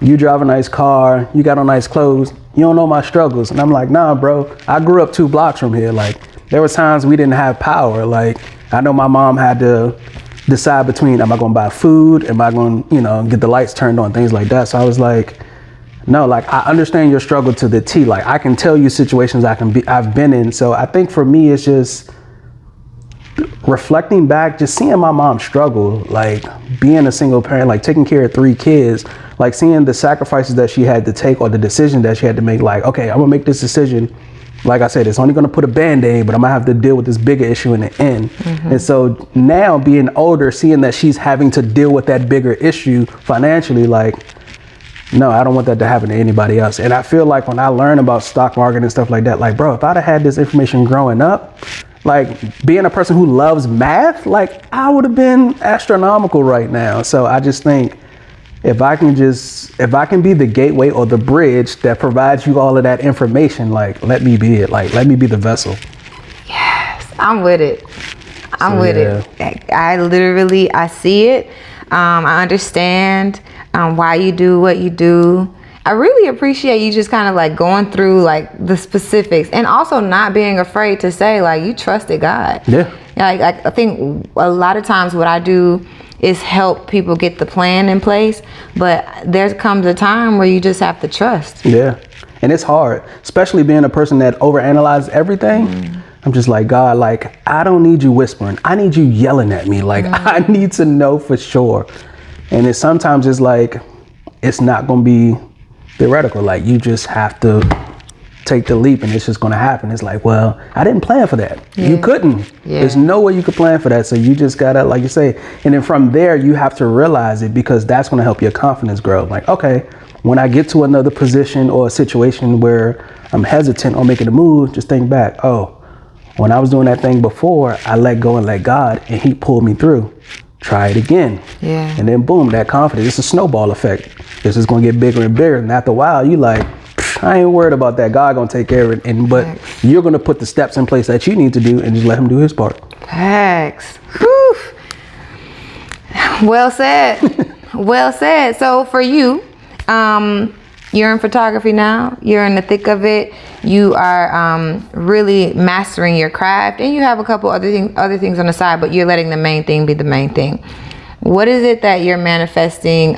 Speaker 1: you drive a nice car, you got on nice clothes, you don't know my struggles. And I'm like, nah, bro, I grew up 2 blocks from here. Like, there was times we didn't have power. Like, I know my mom had to decide between, am I going to buy food? Am I going to, get the lights turned on, things like that. So I was like, no, like, I understand your struggle to the T. Like, I can tell you situations I've been in. So I think for me, it's just reflecting back, just seeing my mom struggle, like being a single parent, like taking care of 3 kids, like seeing the sacrifices that she had to take or the decision that she had to make. Like, okay, I'm gonna make this decision. Like I said, it's only gonna put a Band-Aid, but I'm gonna have to deal with this bigger issue in the end. And so now being older, seeing that she's having to deal with that bigger issue financially, like, no, I don't want that to happen to anybody else. And I feel like when I learn about stock market and stuff like that, like, bro, if I'd have had this information growing up, like being a person who loves math, like I would have been astronomical right now. So I just think if I can be the gateway or the bridge that provides you all of that information, like, let me be it. Like, let me be the vessel.
Speaker 2: Yes, I'm with it. I'm with it. I see it. I understand why you do what you do. I really appreciate you just kind of like going through like the specifics, and also not being afraid to say like you trusted God.
Speaker 1: Yeah.
Speaker 2: Like I think a lot of times what I do is help people get the plan in place, but there comes a time where you just have to trust.
Speaker 1: Yeah. And it's hard, especially being a person that overanalyzes everything. I'm just like, God, like, I don't need you whispering. I need you yelling at me. Like, I need to know for sure. And sometimes it's like, it's not going to be theoretical. Like, you just have to take the leap and it's just going to happen. It's like, well, I didn't plan for that.
Speaker 2: Yeah.
Speaker 1: You couldn't. Yeah. There's no way you could plan for that. So you just got to, like you say, and then from there, you have to realize it, because that's going to help your confidence grow. Like, okay, when I get to another position or a situation where I'm hesitant on making a move, just think back, oh, when I was doing that thing before, I let go and let God, and he pulled me through. Try it again. Yeah. And then boom, that confidence, it's a snowball effect. This is going to get bigger and bigger. And after a while, you like, I ain't worried about that. God going to take care of it. But you're going to put the steps in place that you need to do and just let him do his part.
Speaker 2: Facts. Whew. Well said. Well said. So for you, you're in photography now. You're in the thick of it. You are really mastering your craft, and you have a couple other things on the side, but you're letting the main thing be the main thing. What is it that you're manifesting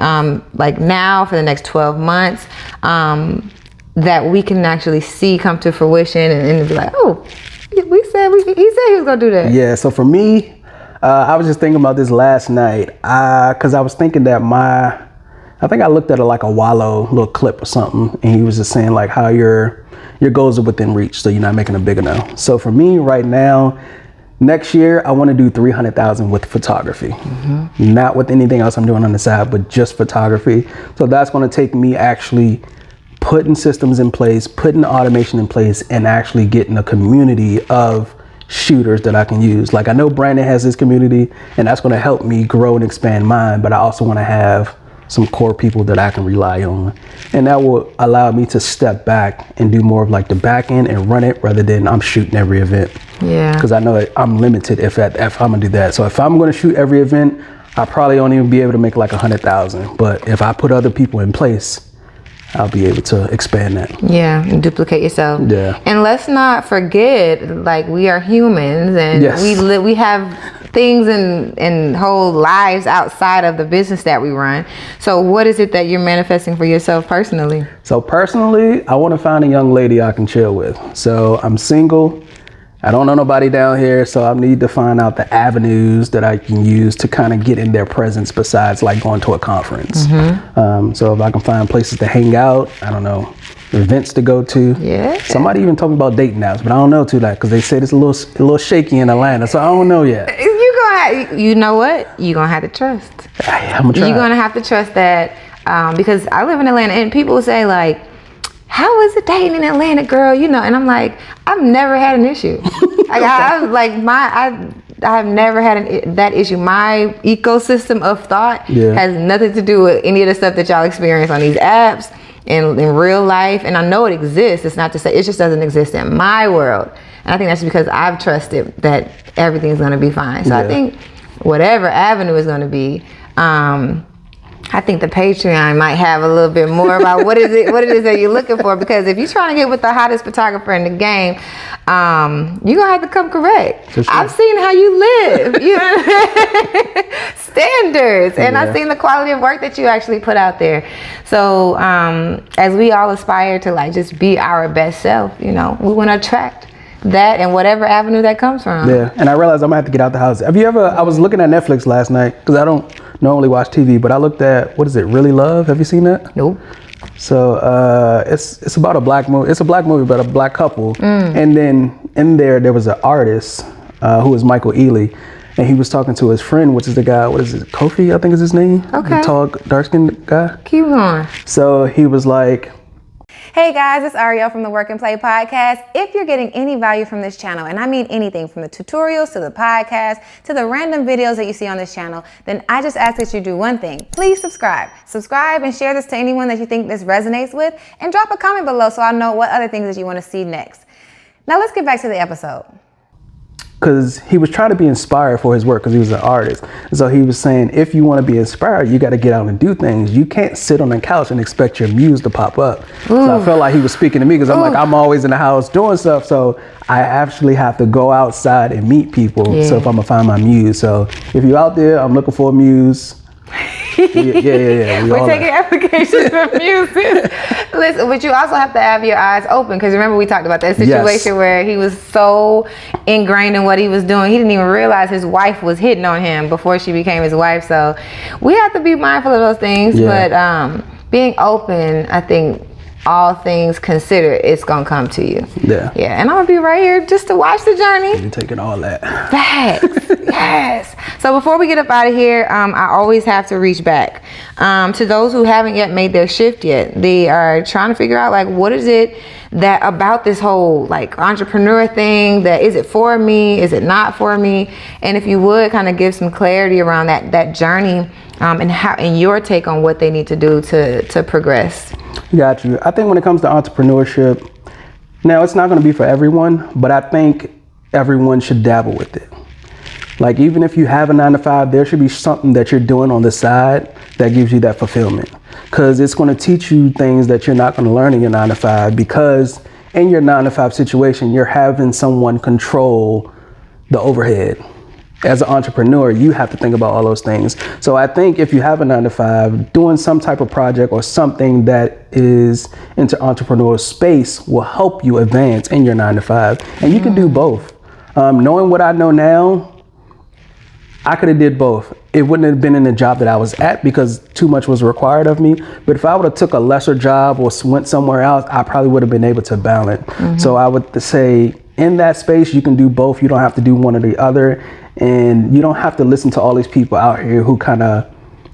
Speaker 2: like now for the next 12 months that we can actually see come to fruition and be like, oh, he said he was gonna do that?
Speaker 1: Yeah. So for me, I was just thinking about this last night, because I was thinking that I think I looked at like a Wallow little clip or something, and he was just saying like how your goals are within reach, so you're not making them bigger now. So for me right now, next year I want to do 300,000 with photography, not with anything else I'm doing on the side, but just photography. So that's going to take me actually putting systems in place, putting automation in place, and actually getting a community of shooters that I can use. Like I know Brandon has his community, and that's going to help me grow and expand mine, but I also want to have some core people that I can rely on, and that will allow me to step back and do more of like the back end and run it, rather than I'm shooting every event. Yeah. Because I know that I'm limited if I'm gonna do that. So if I'm gonna shoot every event, I probably won't even be able to make like 100,000. But if I put other people in place, I'll be able to expand that.
Speaker 2: Yeah, and duplicate yourself. Yeah. And let's not forget, like, we are humans, and we have things and whole lives outside of the business that we run. So what is it that you're manifesting for yourself personally? So personally, I want to find a young lady I can chill with. So I'm single. I don't know nobody down here, so I need to find out the avenues that I can use to kind of get in their presence besides like going to a conference. So if I can find places to hang out, I don't know, events to go to. Yeah. Somebody even told me about dating apps, but I don't know too that, because they said it's a little shaky in Atlanta, so I don't know yet. You know what? You're gonna have to trust.
Speaker 1: I'm gonna try.
Speaker 2: You're gonna have to trust that, because I live in Atlanta, and people say like, how is it dating in Atlanta, girl? You know, and I'm like, I've never had an issue. Like I have never had that issue. My ecosystem of thought has nothing to do with any of the stuff that y'all experience on these apps and in real life. And I know it exists. It's not to say it just doesn't exist in my world. And I think that's because I've trusted that everything's going to be fine. So I think whatever avenue is going to be, I think the Patreon might have a little bit more about what it is that you're looking for. Because if you're trying to get with the hottest photographer in the game, you're gonna have to come correct. Sure. I've seen how you live, you know, standards, and I've seen the quality of work that you actually put out there. So as we all aspire to like just be our best self, you know, we want to attract that and whatever avenue that comes from. Yeah, and I realized I'm gonna have to get out the house. Have you ever? I was looking at Netflix last night because I don't normally watch TV, but I looked at, what is it, Really Love? Have you seen that? Nope. So it's about a black movie. It's a black movie about a black couple, and then in there was an artist who was Michael Ealy, and he was talking to his friend, which is the guy. What is it? Kofi, I think is his name. Okay. The tall, dark-skinned guy. Keep going. So he was like, hey guys, it's Ariel from the Work and Play podcast. If you're getting any value from this channel, and I mean anything from the tutorials to the podcast to the random videos that you see on this channel, then I just ask that you do one thing. Please subscribe. Subscribe and share this to anyone that you think this resonates with, and drop a comment below so I know what other things that you want to see next. Now let's get back to the episode.
Speaker 1: because he was trying to be inspired for his work because he was an artist. And so he was saying, if you want to be inspired, you got to get out and do things. You can't sit on the couch and expect your muse to pop up. So I felt like he was speaking to me because I'm like, I'm always in the house doing stuff. So I actually have to go outside and meet people. So if I'm gonna find my muse. So if you're out there, I'm looking for a muse. Yeah.
Speaker 2: We're taking applications for muses. Listen, but you also have to have your eyes open, because remember we talked about that situation where he was so ingrained in what he was doing, he didn't even realize his wife was hitting on him before she became his wife. So we have to be mindful of those things. But being open, I think, all things considered, it's gonna come to you. Yeah, and I'm gonna be right here just to watch the journey.
Speaker 1: You're taking all that.
Speaker 2: Facts. Yes. So before we get up out of here, I always have to reach back to those who haven't yet made their shift yet. They are trying to figure out, like, what is it that about this whole like entrepreneur thing, that is it for me, is it not for me? And if you would kind of give some clarity around that journey, and how, and your take on what they need to do to progress.
Speaker 1: Got you. I think when it comes to entrepreneurship, now it's not going to be for everyone, but I think everyone should dabble with it. Like, even if you have a 9-to-5, there should be something that you're doing on the side that gives you that fulfillment, because it's going to teach you things that you're not going to learn in your 9-to-5, because in your 9-to-5 situation, you're having someone control the overhead. As an entrepreneur, you have to think about all those things. So I think if you have a 9-to-5, doing some type of project or something that is into entrepreneurial space will help you advance in your 9-to-5. And you can do both. Knowing what I know now, I could have did both. It wouldn't have been in the job that I was at because too much was required of me. But if I would have took a lesser job or went somewhere else, I probably would have been able to balance. So I would say in that space, you can do both. You don't have to do one or the other. And you don't have to listen to all these people out here who kind of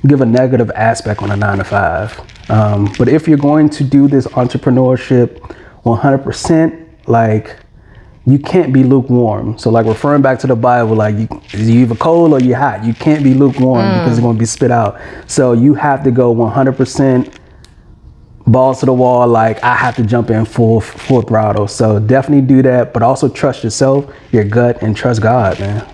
Speaker 1: give a negative aspect on a 9-to-5. But if you're going to do this entrepreneurship 100%, like, you can't be lukewarm. So like, referring back to the Bible, like, you either cold or you're hot. You can't be lukewarm because it's going to be spit out. So you have to go 100% balls to the wall. Like, I have to jump in full throttle. So definitely do that, but also trust yourself, your gut, and trust God, man.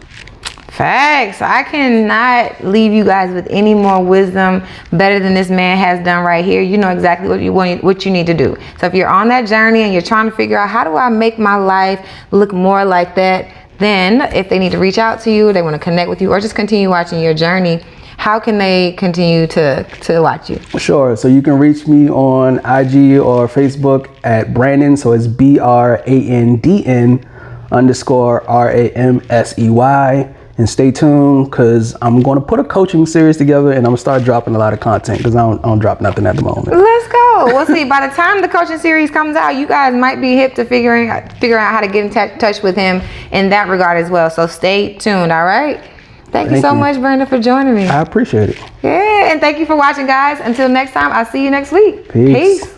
Speaker 2: Facts. I cannot leave you guys with any more wisdom better than this man has done right here. You know exactly what you need to do. So if you're on that journey and you're trying to figure out, how do I make my life look more like that, then if they need to reach out to you, they want to connect with you, or just continue watching your journey, how can they continue to watch you? Sure.
Speaker 1: So you can reach me on IG or Facebook at Brandon. So it's BRANDN_RAMSEY. And stay tuned, because I'm going to put a coaching series together, and I'm going to start dropping a lot of content, because I don't drop nothing at the moment.
Speaker 2: Let's go. We'll see. By the time the coaching series comes out, you guys might be hip to figuring out how to get in touch with him in that regard as well. So stay tuned, all right? Thank you so much, Brenda, for joining me.
Speaker 1: I appreciate it.
Speaker 2: Yeah, and thank you for watching, guys. Until next time, I'll see you next week.
Speaker 1: Peace.